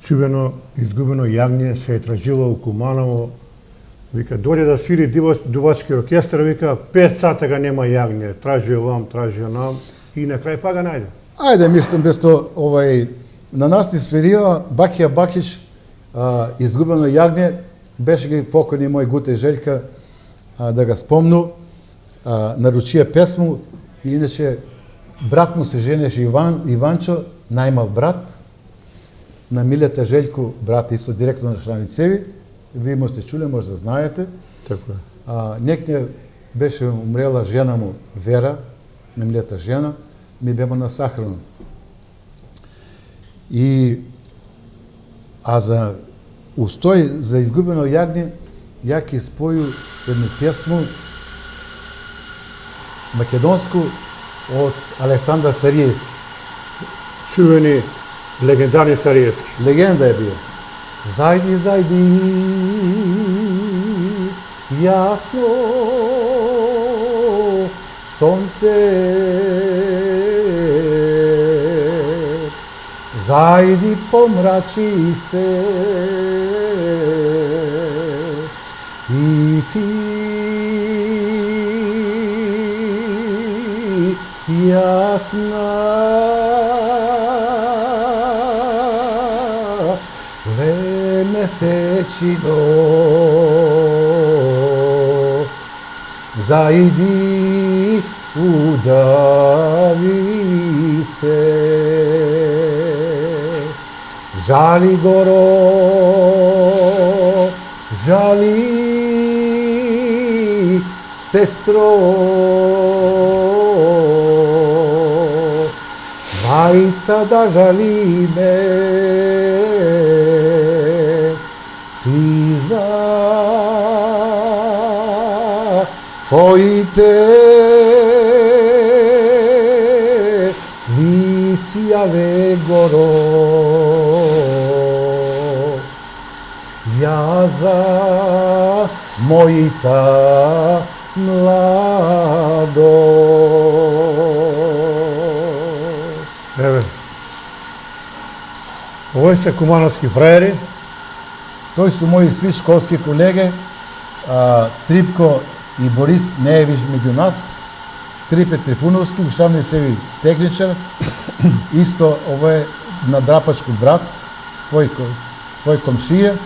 чувено изгубено јагње се е тражило у Куманово. Вика, дојде да свири дувачки оркестар, вика, 5 сата га нема јагње, тражи овам, тражи онам, и на крај па га најде. Ајде, мислам, без то, на нас ни свирија Бакија Бакич, изгубено јагње, беше ги покойни мој Гуте Желјка, да ga спомну, наручија песму, и иначе брат му се женеше Иванчо, најмал брат, на Милета Желјко, брат исто директор на Шраницеви, вие му сте чуле, може да знаете. Така е. Некне беше умрела жена му, Вера, на Милета жена, ми беме на сахрано. За устој, за изгубено јагње, ја ќе споју едну песму македонску од Александар Сариевски. Чувени легендарни Сариевски. Легенда е бил. Зајди, зајди, јасно, сонце, зајди, помрачи се, и ти, јасна, месечино, зајди, удави се, жали горо, жали сестро, мајца да жали ме, ти за твоите лисјаве горо, ја за мојта младост. Еве. Овој се кумановски фраери. Тој су мои сви школски колеги, Трипко и Борис не е виш меѓу нас, Трипе Трифуновски, ушавни севи техничар, исто ово е на Драпачко брат, твој комшија,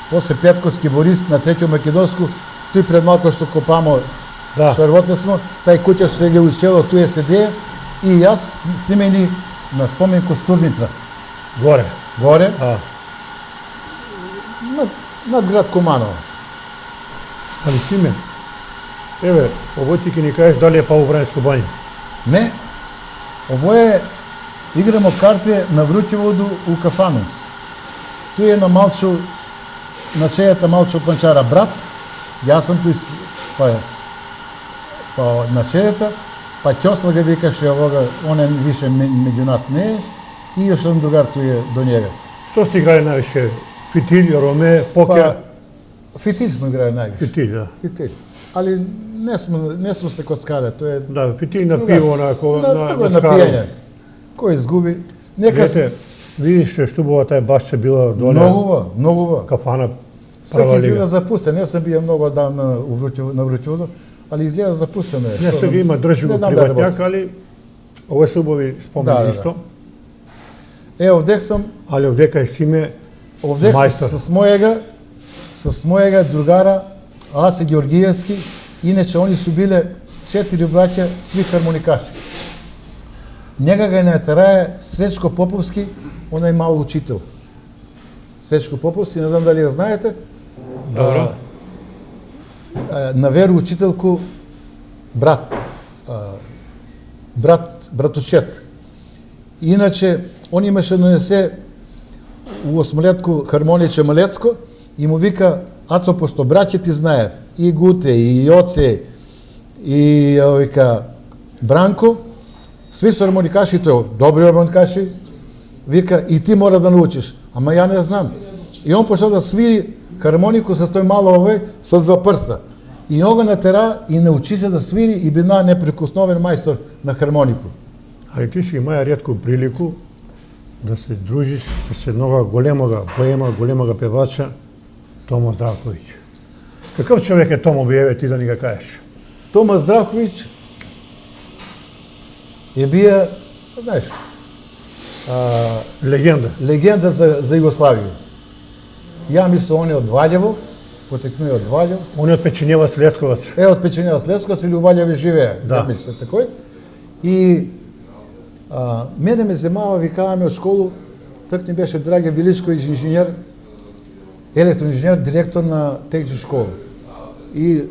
после Петковски Борис на Треќо Македонску, тој пред малко што копамо, што работе смо, тај куќа што се ги учело, туе седеја, и јас снимени на спомен Костурница. Горе. Горе. Над град Куманово. Али Симе, еве, овој ти ќе ни кажеш дали е па у Врањску банја. Не. Ово е, играмо карте на Врутјеводу у кафану. Тој е на Малчо, на чејата Малчо Панчара брат, јас сум тој, па на чејата, па Ќосла га викаше овога, он е више меѓу нас не е, и још еден другар тој е до njega. Што сте играли највише? Фитилј, роме, покер? Фитилј смо играли највише. Фитилј, да. Фитилј. Али не смо се коцкале, тоа е... Да, фитилј на пиво, на пијање. Кој изгуби, Нека Гледате, видиш што била тај башче била доле. многу ва. Кафана Сега прва изгледа лига. запустен. Не съм бил много давно на Врутјудо, али изгледа запустено е. Не сега има држи Не го знам да работи. приватњак, али овој се убави спомени Да. исто. Овдек сам, Али овдека е Симе овдек мајстор. с мојега другара Аце Георгиевски, иначе они су биле 4 браќа, сви хармоникаши. Njega ga je nateraje Srećko Popovski, onaj mal učitelj. Srećko Popovski, ne znam da li ga znajete. Dobro. Na veru učiteljku братучет. Иначе, он имаше да донесе у осмолетку хармониче Малецко и му вика, Ацо, пошто браќа ти знаев, и Гуте, и Јоце, и вика, Бранко, сви су хармоникаши, тој добри хармоникаши, вика, и ти мора да научиш. Ама ја не знам. И он почел да свири хармонику со тој мало овој, со два прста. И он го натера и научи се да свири и бина неприкосновен мајстор на хармонику. Али ти си имаја ретко прилику да се дружиш со еднога големога поема, големога певача, Тома Здравковиќ. Каков човек е Томо, биеве ти да ни га кажеш? Тома Здравковиќ е бија, знаеш, Легенда. легенда за Југославија. Ја мислам, он е од Валјево, потекнува од Валјево. Он е од Печеневаc Лесковаc. Од Печеневаc Лесковаc или у Валјево живее, Да. ја мислам, такој. И мене ме земава, викаваме од школу, так ни беше Драге Величковиќ, инженер, електроинженер, директор на техничка школа. И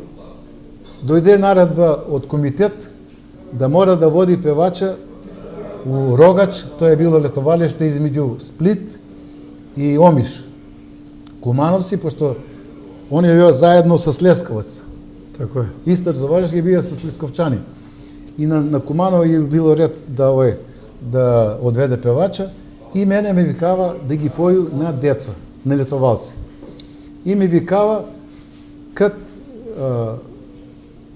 дојде наредба од комитет да мора да води певача у Рогач, тоа е било летовалиште измеѓу Сплит и Омиш. Кумановци, пошто они беа заедно со Лесковаc. Тако е. Исто товариш ги бија со Лесковчани. И на Куманово е било ред да одведе певача и мене ме викава да ги поју на деца, на летовалци. И ми викава кад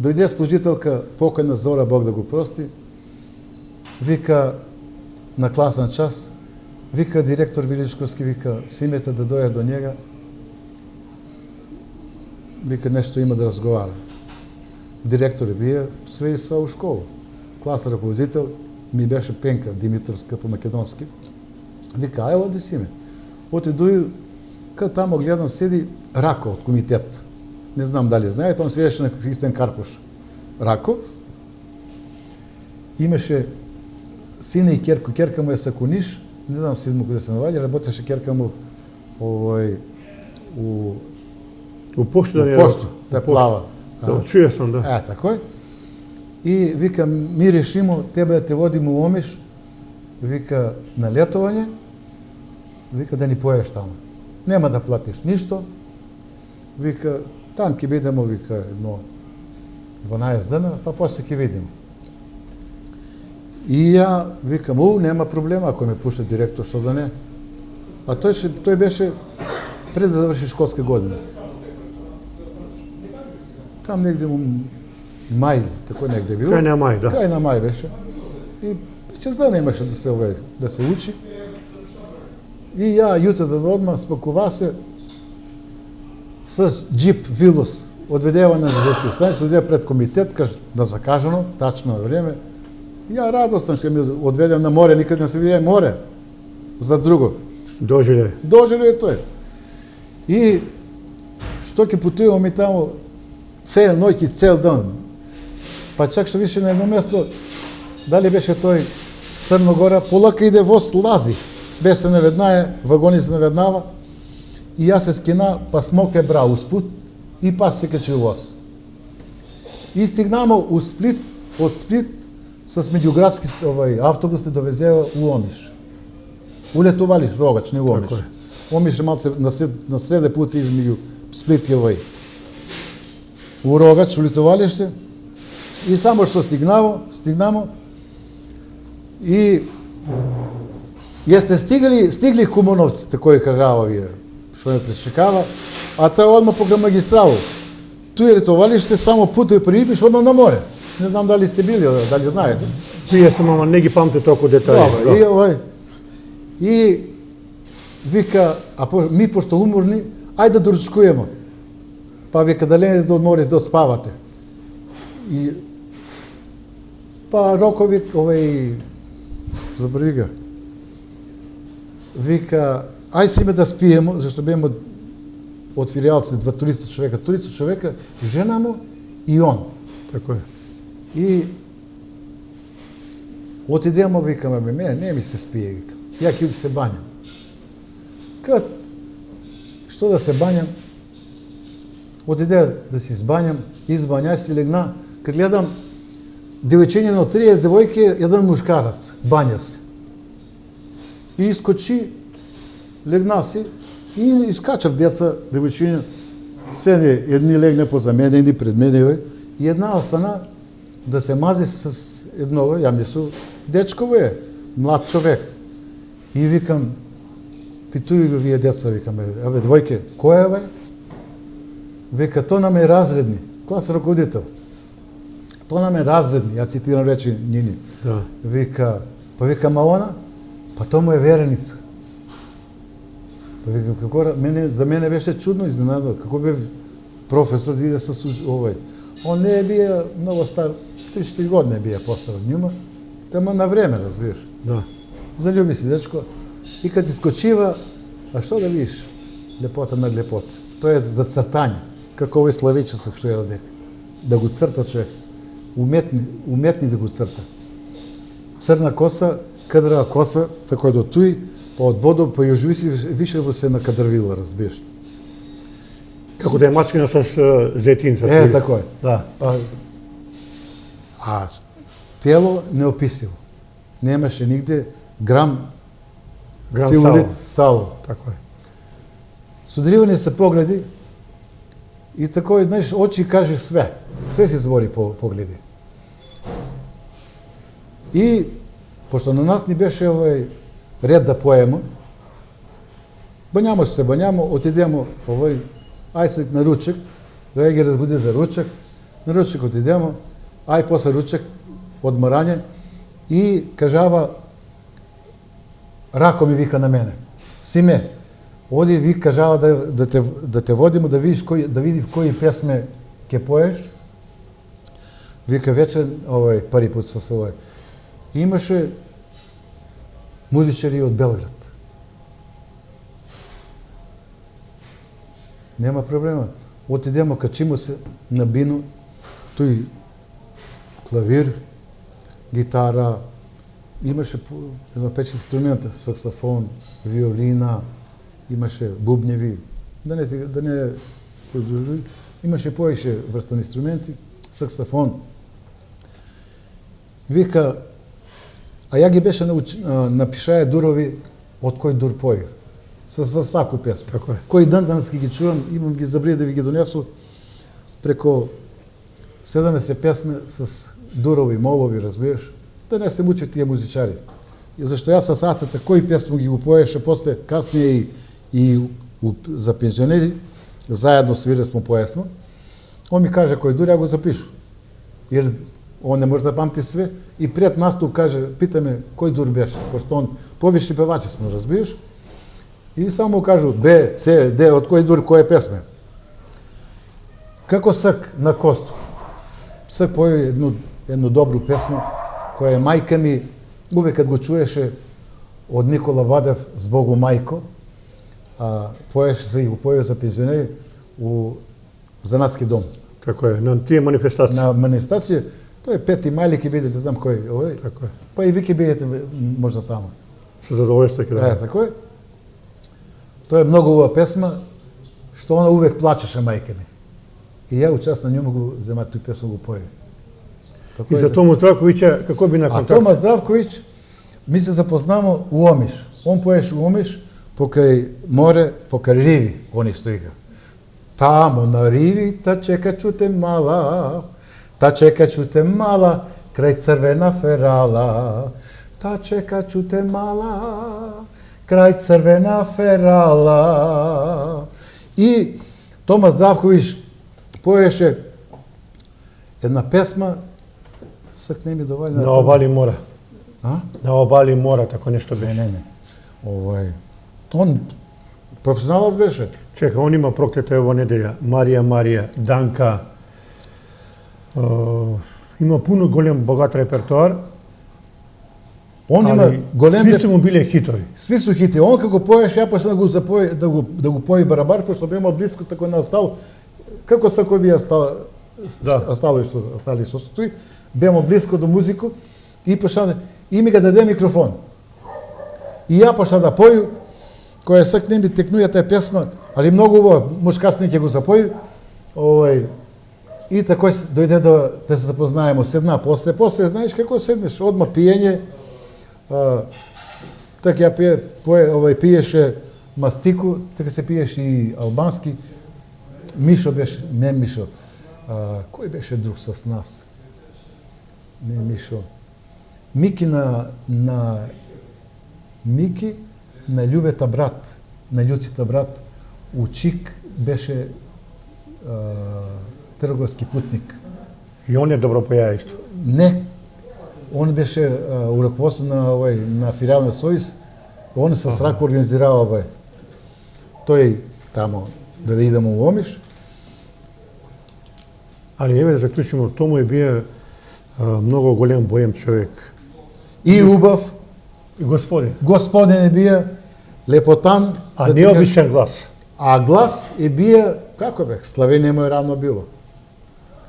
дојде служителка покојна Зора, Бог да го прости, вика на класен час, вика директор Величковски, вика Симета да дојде до njega, вика нешто има да разговара. Директор е бие све и са у школу. Клас раководител ми беше Пенка Димитровска по македонски. Вика, ај оди Симе. Отидој, кад тамо гледам седи Рако од комитет. Не знам дали знаете, он седеше на Христен Карпуш. Рако. Имаше сина и керко. Керка му е Сакуниш. Не знам си му каде се наваѓа. Работеше керка му У пошто да не пошто, да плава. Да, чуја сам, да. Такој. И вика, ми решимо тебе да те водиме у Омиш, вика, на летовање, вика, да ни поеш таму. Нема да платиш ништо, вика, там ќе бидемо, вика, едно 12 дена, па после ќе видиме. И ја викам, нема проблема, ако ме пушта директор, што да не. А тој беше пред да заврши школска година. Там негде мај, тако негде било. Крај на мај, да. Крај на мај беше. И 5 дена имаше да се учи. И ја јутреден одма спакува се с джип Вилус, одведева на железниčka станица, одведева пред комитет, на закажано, тачно на време. Ја радостен што ми одведем на море, никад не се виде море. За друго. Дожиле. Дожиле е тој. И што ќе путуваме таму цел ноќ и цел ден. Па чак што више на едно место, дали беше тој Црногора, полака иде воз лази. Беше се наведнае, вагони се наведнава. И јас се скина, па смок е бра успут и па се качи воз. И стигнамо у Сплит, од Сплит с меѓуградски автобус те довезева у Омиш. Улетувалиш Рогач, не у Омиш. Омиш е малце на среде пут измеѓу Сплит и овој. У Рогач улетувалиште и само што стигнамо и јесте стигли Кумановците, кои кажава вие, што ме пречекава, а тој одма покрај магистралу. Туј летувалиште само путој припиш одма на море. Не знам дали сте били, дали знаете. Тие сум, ама не ги памте толку детали. Добро, и И вика, ми пошто уморни, ајде да доручкуемо. Па вика, да ленете да одморите, да спавате. И па Рокови, забрави ga. Вика, ај си ме да спиемо, зашто беме од филијалци 2-3 човека, 30 човека, жена му и он. Тако е. И отидемо, викаме, мене не ми се спие, викам. Ја ќе се банјам. Кад, што да се банјам? Отиде да се избанјам, избањај се легна. Кад гледам, девојчиња од 30 девојки, еден мушкарац, банја се. И искочи, легна си, и искачав деца, девојчиња, седе, едни легне поза мене, едни пред мене, и една остана да се мази с едного, ја мислу, дечково е, млад човек. И викам, питуј го вие деца, викам, абе, двојке, кој е, бе? Вика, то нам е разредни, клас раководител. То нам е разредни, ја цитирам речи Нини. Да. Вика, па вика, ма она, па то му е вереница. Па вика, како, за мене беше чудно изненадно, како бе професор да иде с овој. Он не е бие много стар, 3-4 години бие постар од њума, тема на време, разбираш. Да. Залюби си, дечко, и кад искочива, а што да видиш? Лепота на лепота. Тоа е за цртање. Како овој Славичесов што е одек. Да го црта човек. Уметни да го црта. Црна коса, кадрава коса, тако до туј, па од водо, па још више во се накадрвила, разбираш. Како да е мачкина с зетин. Тако е. Да. А тело неописливо. Немаше нигде грам целулит, сало. Тако е. Судривани се погледи и тако, знаеш, очи каже све. Све се збори погледи. И, пошто на нас ни беше овој ред да поемо, банјамо се банјамо, отидемо овој, ај се на ручек, Роја ги разбуди за ручек, на ручек отидемо, ај после ручек, одморање, и кажава, Рако ми вика на мене, Симе, оди ви кажава да те водимо, да видиш да види в кои песме ќе поеш. Вика вече пари пут со овој. Имаше музичари од Белград. Нема проблема. Отидемо, качимо се на бино, тој клавир, гитара, имаше едно 5 инструмента, саксофон, виолина, имаше бубњеви, да не продолжи, имаше поише врста инструменти, саксофон. Вика, а ја ги беше напишаја дурови од кој дур пои, со сваку песма. Така е. Кој данас ги чувам, имам ги забрија да ви ги донесу преко 70 песме с дурови, молови, разбираш, да не се мучат тие музичари. Зашто јас со сацата кој песма ги го поеше, после каснije и за пензионери, заедно свиресмо поесмо, он ми каже кој дур, ја го запишу. Jer on ne može da pamti sve i pred nastup kaže, pita me koji dur beše, pošto on povišni pevači smo, razbiješ, i samo mu kažu B, C, D, od koji dur, koje pesme. Kako Srk na Kostu. Srk pojeo jednu dobru pesmu, koja je Majka mi, uvek kad go čuješe od Nikola Vadev, Zbogu majko, a poješe se i pojeo za penzioneri u Zanatski dom. Tako je, na tije manifestacije. Na manifestacije, to je 5. maj, li ќе бидете, знам кој, овој. Tako je. Па и ви ќе бидете можда таму. Со задоволство ќе да. Тако е. Тоа е многу убава песма, што она увек плачеше мајка ми. И ја участ на њому го зема тој песма го поеме. И за Тому Здравковиќа, како би на контакт? А Тома Здравковиќ, ми се запознамо у Омиш. Он поеше у Омиш, покрај море, покрај риви, они што вика. Тамо на риви, та чекачу те мала, та чекачу те мала, крај црвена ферала. Та чекачу те мала, крај црвена ферала. И Тома Здравковиќ поеше една песма, сак не ми доволна. На обали мора. А? На обали мора, тако нешто беше. Не. Он професионалец беше. Чека, он има проклета ова неделја, Марија, Данка. Има пуно голем богат репертоар. Он има голем Сви му биле хитови. Сви су хити. Он како поеш, ја почна да го запои, да го пои барабар, пошто бема близко тако настал. Како сако вие остали со стои, бема близко до музику и почна и ми го даде микрофон. И ја почна да поju, која сакне ми текнуја таа песма, али многу убаво, може касниот ќе го запои. И тако дојде да се запознаеме, седна после знаеш како седнеш, одма пиење. Така ја пиеше мастику, така се пиеше и албански. Мишо беше, не Мишо. Кој беше друг с нас? Не Мишо. Мики на Љубета брат, на Љуцита брат, Учик беше трговски путник. И он е добро поја исто. Не. Он беше у раководство на филијал на Сојуз. Он с рако организирава тој тамо да идеме у Омиш. Али еве да заклучиме, Тому е бие многу голем боем човек. И убав. И господин. Господин е бие лепотан. А необичен глас. А глас е бие, како бех, Славенија му е равно било.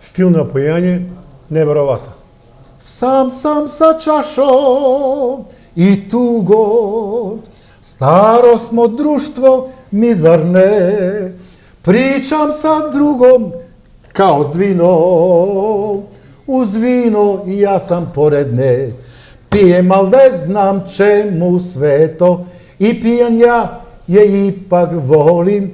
Стил на појање, невероватно. Сам са чашом и туго, старо смо друштво мизарне, причам са другом као звино, уз вино и јас сам поред не, пием ал не знам чему свето, и пијан ја ипак волим,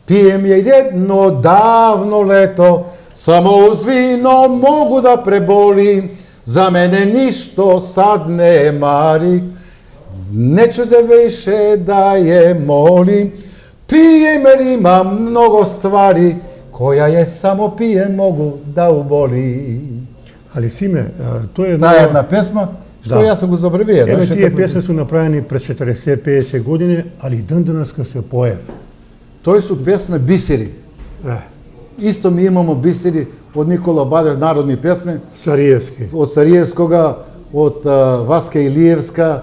пием ја едно давно лето, само уз вино могу да преболим, за мене ништо сад не мари, не чузе више да ја молим, пием jer имам много ствари, која ја само пие могу да уболи. Али Симе, тој е Таа една песма, што јас го забравија. Еве тие песни су направени пред 40-50 години, али ден денеска се поев. Тој су песме бисери. Исто ми имамо бисери од Никола Бадев, народни песми. Сариевски. Од Сариевскога, од Васка Илиевска,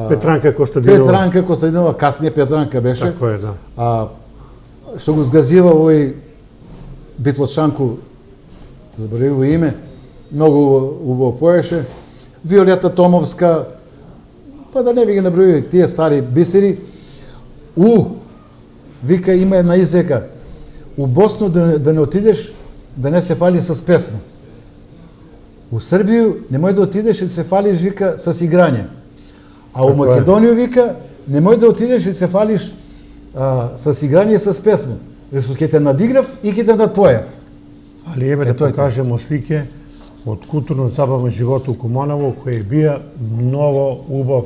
Петранка Костадинова, касније Петранка беше. Тако е, да. Што го сгазива овој Битвочанку, забравив име, многу убаво поеше. Виолета Томовска, па да не ви ги набројувам тие стари бисери. Вика, има една изрека, у Босну да не отидеш, да не се фали с песма. У Србију немој да отидеш и да се фалиш, вика, с играње. А у Македонију, вика, немој да отидеш и да се фалиш с играње и с песма. Зашто ќе те надиграв и ќе те надпојав. Али еве да покажемо слике од културно-забавен живот у Куманово, кој бија многу убав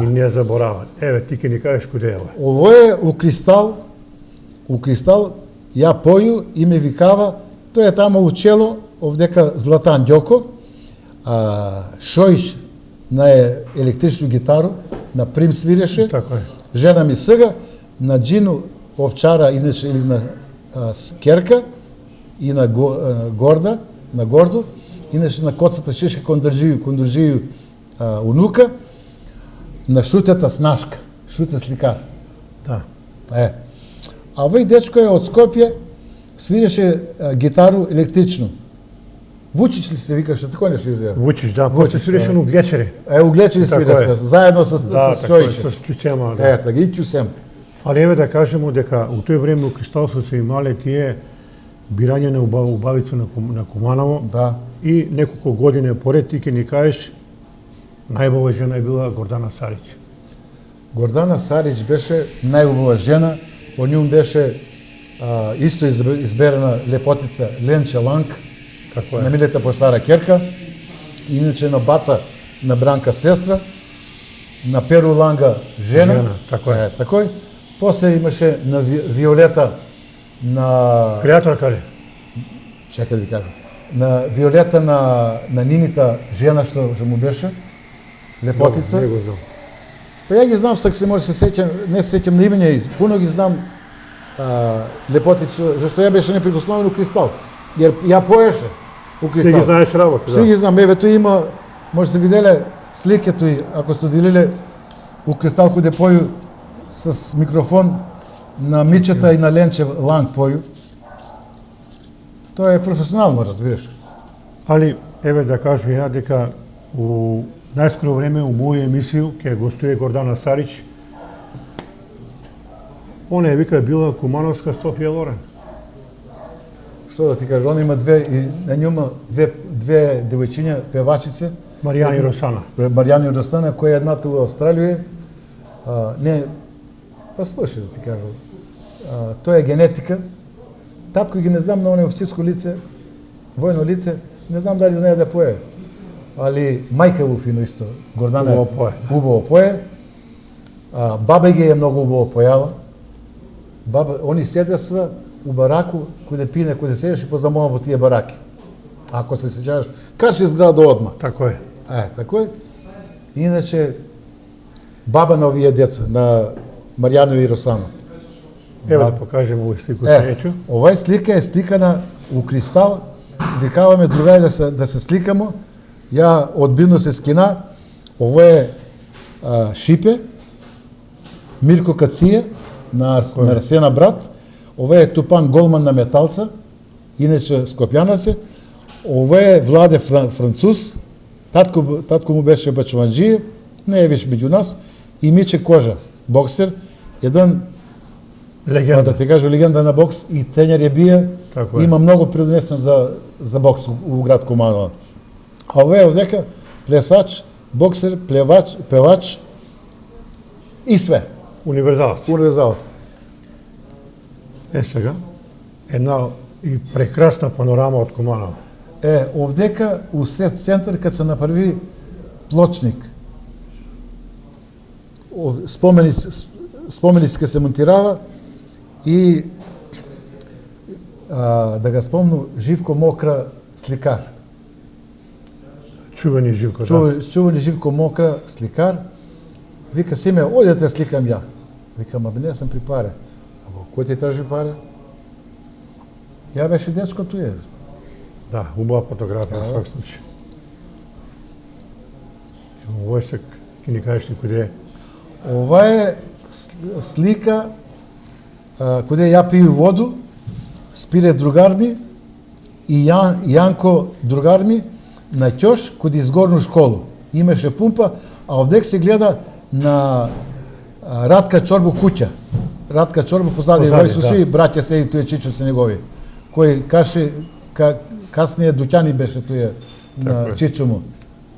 и незабораван. Еве, ти ќе ни кажеш куде е ова. Ово е у Кристал, ја поју и ме викава, тој е тамо у чело, овдека Златан Ѓоко, Шојш на електричну гитару, на Прим свиреше, жена ми сега, на Джину Овчара, иначе или на Керка, и на Гордо, иначе на Коцата Шишка Кондржију унука, на Шутета Снашка, Шуте сликар. Да. А овој дечко е од Скопје, свиреше гитару електрично. Вучич ли се викаше, тако нешто изгледа? Вучич, да, после свиреше на Углечери. Углечери свиреше, заедно с Шојше. Да, с Чуцема, да. Така, и Чусем. Али еве да кажемо дека у тој време у Кристал се имале тие бирање на убавицу на Куманово. Да. И неколку години поред ти ќе ни кажеш, најубава жена е била Гордана Сарич. Гордана Сарич беше најубава жена, од njom беше исто изберена лепотица Ленче Ланг, на Милета Поштара Керка, иначе на Баца на Бранка сестра, на Перу Ланга жена, тако е. После имаше на Виолета на... Креаторка ли? Чекай да ви кажам. На Виолета на Нинита жена што му беше, лепотица. Па ја ги знам, сак се може се сеќам, не се сеќам на имења и пуно ги знам лепотици, зашто ја беше неприкосновен у Кристал. Jer ја поеше у Си ги Кристал. знаеш работа, Си да. ги знам, еве тој има, може се виделе слike тој, ако сте делиле у Кристал каде поју с микрофон на Мичета и на Ленче Ланг поју. Тоа е професионално, разбираш. Али, еве да кажу ја дека у најскоро време у моја емисију ќе гостуе Гордана Сарич. Она е вика била Кумановска Софија Лорен. Што да ти кажа, он има и на njuma две девојчиња певачици, Маријана и Росана. Маријана и Росана, која едната у Австралија, не, па слушай да ти кажам, тоа е генетика. Татко ги не знам, но он е офицерско лице, војно лице, не знам дали знае да пое. Али мајка му фино исто, Гордана Убаво пое, да. убаво пое. Баба ги е многу убаво појала. Баба, они седесва у бараку, каде пине, каде седеш и позамона во тие бараки. Ако се сеќаваш, каши зграда одма. Тако е. Тако е. Иначе, баба на овие деца, на Маријано и Росано. Ево да покажем овој слику среќу. Овај слика е сликана у Кристал. Викаваме другари да се сликамо. Ја одбилно се скина. Ово е Шипе, Мирко Кација, на Арсена брат. Ово е Тупан Голман на Металца, иначе Скопјанец е. Ово е Владе Француз, татко му беше бачуванџија, не е виш меѓу нас, и Миче Кожа, боксер, еден Легенда. да ти кажа легенда на бокс и тренер е бија, Така е. има многу предонесен за бокс у град Куманова. А овој е овдека плесач, боксер, певач и све. Универзалец. Универзалец. Е сега, една и прекрасна панорама од Куманово. Овдека у сет центар кад се направи плочник, споменици ке се монтирава и да га спомну Живко Мокра сликар. Чувени Живко, да. Чували Живко Мокра сликар. Вика, Симе, оди да те сликам ја. Викам, абе не сам при паре. Абе, кој ти тражи паре? Ја беше дечко туе. Да, убава фотографија во свак случај. Овој се ќе ни кажеш каде е. Ова е слика каде ја пију воду, спире другар ми и Јанко другар ми на ќош каде изгорну школу. Имаше пумпа, а овдек се гледа на Радка Чорбу куќа. Радка Чорбу позади, овој су сви браќа седи туе чичуци негови. Кој каше каснije дуќани беше туе на чичу му.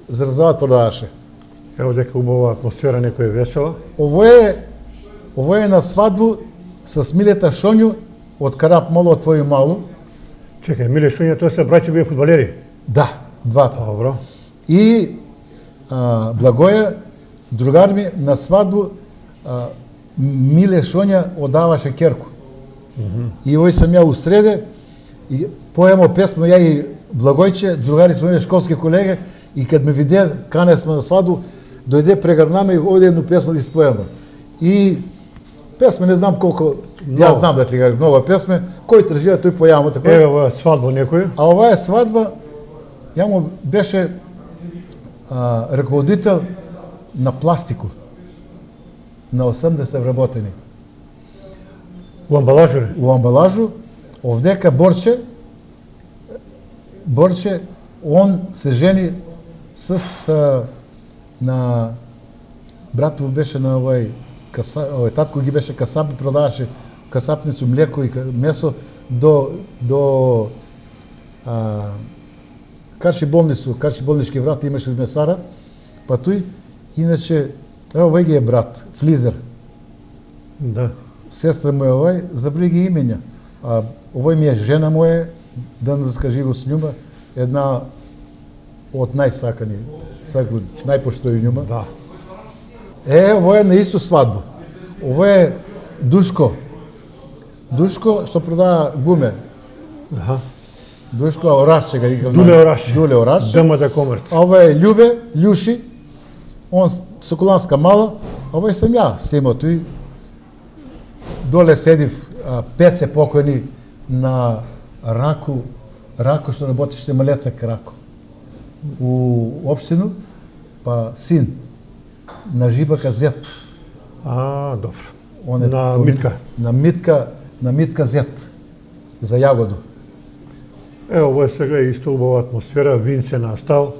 Зрзават продаваше. Ево дека убава атмосфера, некој е весела. Ово е на свадбу с Милета Шоњу од Карап Моло од Твоју Малу. Чекај, Миле Шуња, тоа се браќа бија фудбалери. Да, двата. Добро. И Благоја, другар ми, на свадбу Миле Шоња одаваше керку. И овој сам ја усреде и поемо песма ја и Благојче, другари сме школски колеги, и кад ме виде, кане сме на свадбу, дојде прегрнаме и оде едну песма да споеме. И песме не знам колку, ја знам да ти кажам, нова песме, кој тржија тој појамо така. Еве ова свадба некоја. А оваа свадба, ја му беше раководител на пластику, на 80 вработени. У амбалажу? У амбалажу, овдека Борче, он се жени с на братов беше на овој татко ги беше касап и продаваше касапницу млеко и месо до Карши болнички врат имаше месара, па тој иначе ево овој ги е брат, Флизер. Да. Сестра му е овој, забри ги имења. А овој ми е жена моја, да не скажи го с њума, една од најсакани, најпоштои њума. Да. Овој е на исто свадбу. Овој е Душко. Душко што продава гуме. Да. Душко Орашче га викам. Дуле Орашче. ДМД Комерц. А овој е Љубе, Љуши. Он Соколанска мала. Овој сам ја, Симо, тој доле седив, Пеце покојни на Рако што работеше Малецак Рако у општину, па син на Жибака Зет. Добро. Он е На Митка. На Митка Зет за јагоду. Ово е сега исто убава атмосфера, вин се настал.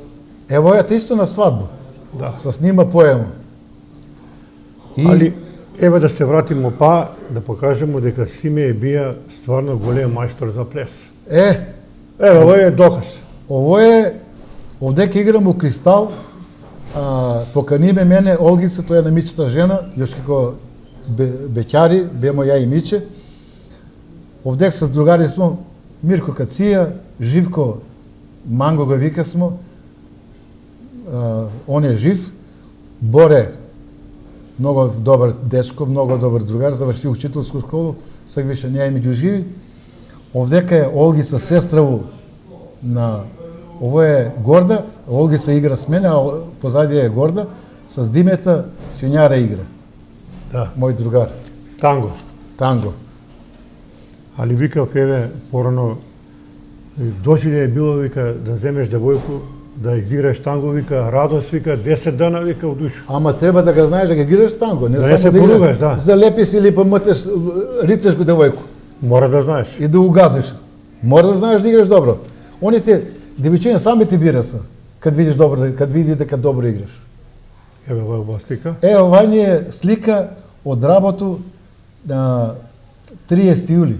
Ево е исто на свадба. Да. Со снима поема. Али еве да се вратиме да покажеме дека Симе е бија стварно голем мајстор за плес. Еве овој е доказ. Овдека играм у Кристал, поканиме мене Олгица, тој е на Мичата жена, још како беќари, бемо ја и Миче. Овдека с другари смо, Мирко Кација, Живко Манго го вика смо, он е жив, Боре, многу добар дечко, многу добар другар, заврши учителску школу, сега више не е меѓу живи. Овдека е Олгица сестраву на ово е Горда, Олгица игра с мене, а позади е Горда, с Димета свињара игра. Да. Мој другар. Танго. Али викав, еве, порано, дожили е било, вика, да земеш девојку, да изиграш танго, вика, радост, вика, 10 дана, вика, у душу. Ама треба да го знаеш да го играш танго, не Да само се да поругаш, играш. да. Залепи си или помътеш, ритеш го девојку Мора да знаеш. и да угазиш. Мора да знаеш да играш добро. Оните девичиња сами ти бира се, кад видиш добро, кад види дека добро играш. Еве ова слика. Ова ни е слика од работу на 30 јули.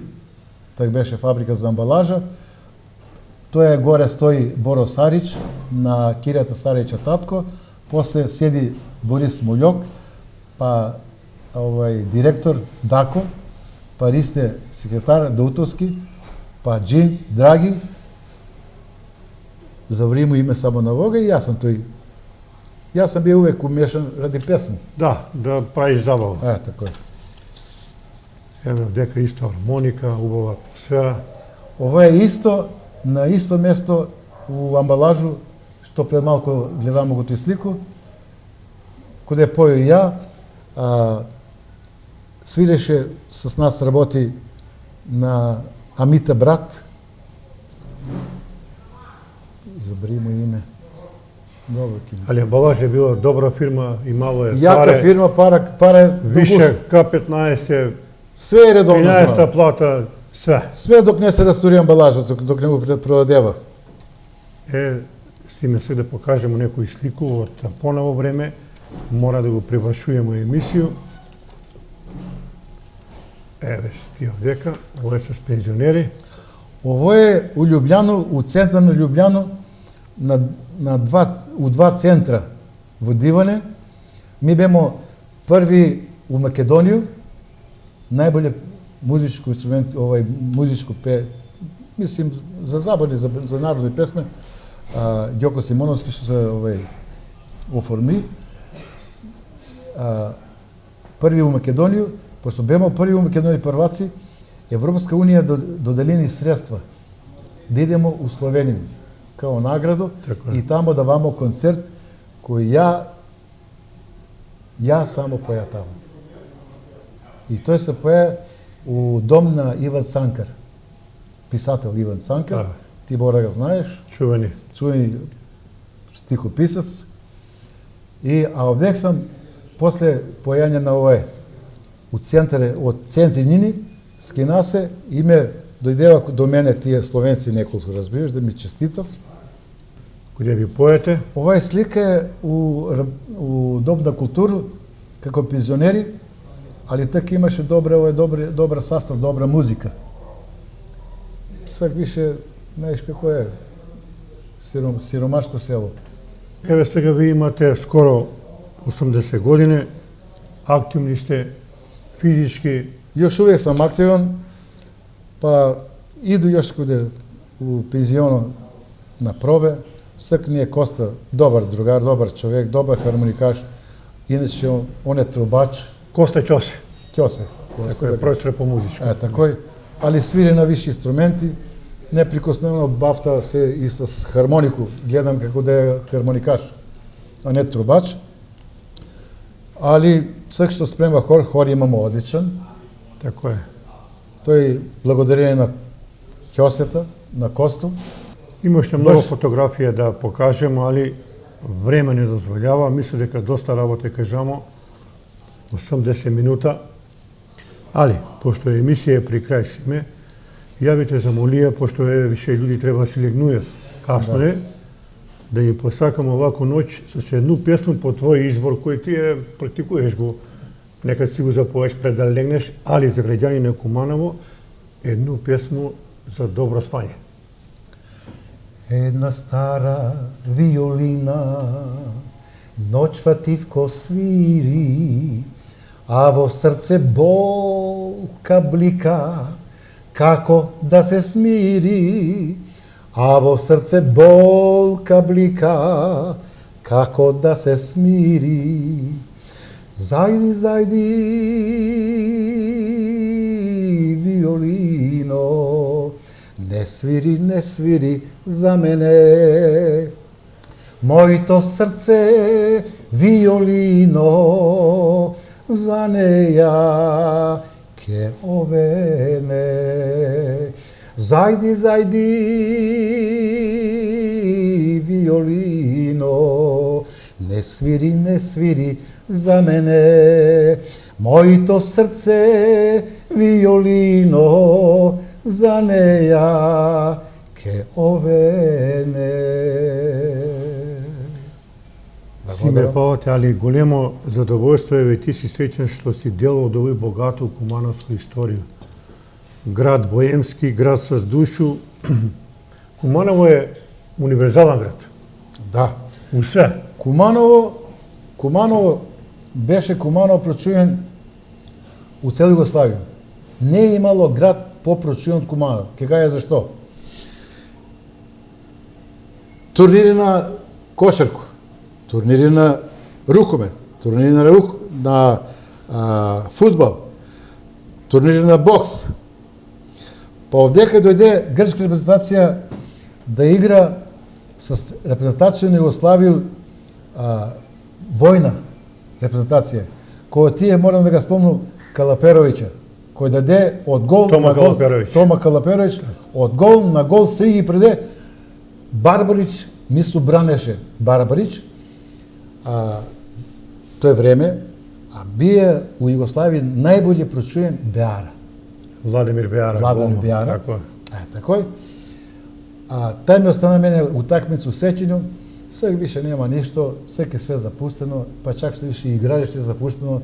Так беше фабрика за амбалажа. Тој е горе стои Боро Сарич на киријата Сарича татко, после седи Борис Мулјок, па директор Дако, па Ристе секретар Даутовски, па Джин Драги. Заври му име само на вога и јас сум тој. Јас сум бил увек умешан ради песма. Да правиш забава. Тако е. Еве дека исто хармоника, убава атмосфера. Ова е исто, на исто место у амбалажу, што пред малку гледамо го тој слику, каде поју ја, свиреше с нас работи на Амита брат. Забри му име. Добро ти. Али амбалаж е била добра фирма, имало е Јака фирма, пара више К15, све е редовно. 13-та плата, све. Све док не се растури амбалажот, док не го продадева. Симе се да покажеме некој слику од поново време, мора да го превршуваме емисију. Еве ти овдека, ово е с пензионери. Ово е у Љубљано, у центар на Љубљано, у два центра во Диване. Ми бемо први у Македонија, најболе музичко инструмент, музичко мислим за забавни, за народни песме, Ѓоко Симоновски што се оформи. Први у Македонија, пошто бемо први у Македонија прваци, Европска унија додели ни средства да идемо у Словенија као награду и тамо давамо концерт кој ја само поја тамо. И тој се поја у дом на Иван Санкар, писател Иван Санкар, ти мора да знаеш. Чувени стихописец. А овдек сам, после појање на овој, од центринини, скина се, име дојдева до мене тие словенци неколку, разбираш, да ми честитав. Каде ви поете? Оваа слика е у Дом на културу, како пензионери, али така имаше добра состав, добра музика. Сак више, знаеш како е, сиромашко село. Еве сега ви имате скоро 80 години, активни сте, физички. Још увек сам активен, па иду још каде у пензионо на пробе. Сак ни е Коста, добар другар, добар човек, добар хармоникаш. Иначе он е трубач. Коста Ќосе. Ќосе. Тако е професор по музичка. Такој. Али свири на висши инструменти, неприкоснено бафта се и с хармонику. Гледам како да е хармоникаш, а не трубач. ali sve što sprema hor imamo odličan. Tako je. Тој благодарение на ќосета, на Косту. Има уште многу фотографија да покажемо, али време не дозволява. Мислам дека доста работа кажамо, 80 минута. Али, пошто емисија е при крај симе, ја би те замолија, пошто више луѓе треба да си легнујат. Касно е, да ја посакам оваку ноќ со едну песну по твој избор, кој ти ја практикуваш го, некад си го запоеш пред да легнеш, али за граѓани на Куманово, едну песну за добро спање. Една стара виолина ноќва тивко свири, а во срце болка блика, како да се смири. А во срце болка блика, како да се смири. Зајди, зајди, виолино, не свири за мене. Моето срце, виолино, за неја ке овене. Зајди, зајди, виолино, не свири за мене. Моето срце, виолино, за неја ке овене. Симе, фала те, али големо задоволство е, ти си среќен што си дел од овој богато кумановска историја. Град боемски, град со душу. Куманово е универзален град. Да. Усе. Куманово беше прочуен у цела Југославија. Не е имало град попрочуен од Куманово. Ке кажа зашто. Турнири на кошарку, турнири на рукомет, турнири на фудбал, турнири на бокс. Па овдека дојде грчка репрезентација да игра с репрезентација на Југославија војна репрезентација. Кој тие морам да го спомнам Калаперовиќа, кој даде од гол Тома Калаперовиќ, од гол на гол се ги преде. Барбарич мислу бранеше Барбарич, тој време, а бие у Југославија најбоље прочуен Беара. Владимир Беара. Така е. Такој. Тај ми остана мене утакмица сеќању, сега више нема ништо, секе све запустено, па чак што више игралиште запустено.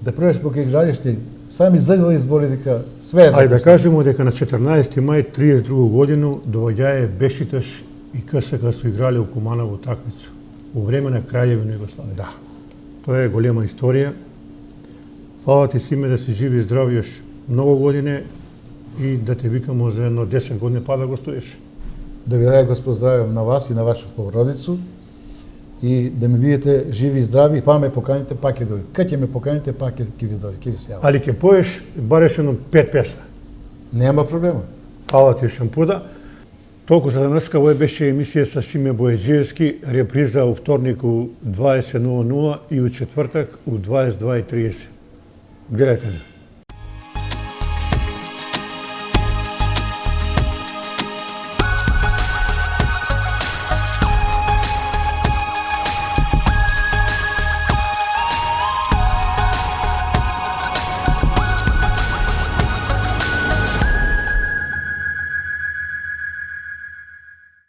Да пројдеш покрај игралиште, сами задва избори дека све е запустено. Ајде да кажемо дека на 14 мај 32 годину доаѓае Бешиташ и КСК се играле у Куманово утакмицу во време на Краљевина Југославија. Да. Тоа е голема историја. Фала ти, Симе, да си живи и здрави još многу години и да те викамо за едно 10 години па да го стоиш. Да ви даде Господ здравје на вас и на вашу породицу и да ми бидете живи и здрави, па ме поканите, пак ќе дојдам. Кога ќе ме поканите, пак ќе ви дојдам, ќе ви се јавам. Али ќе поеш бареш едно 5 песна. Нема проблема. Фала ти шампуда. Толку за денеска, ова беше емисија со Симе Бојаджиевски, реприза у вторник у 20:00 и у четвртак у 22:30. Гледајте ме.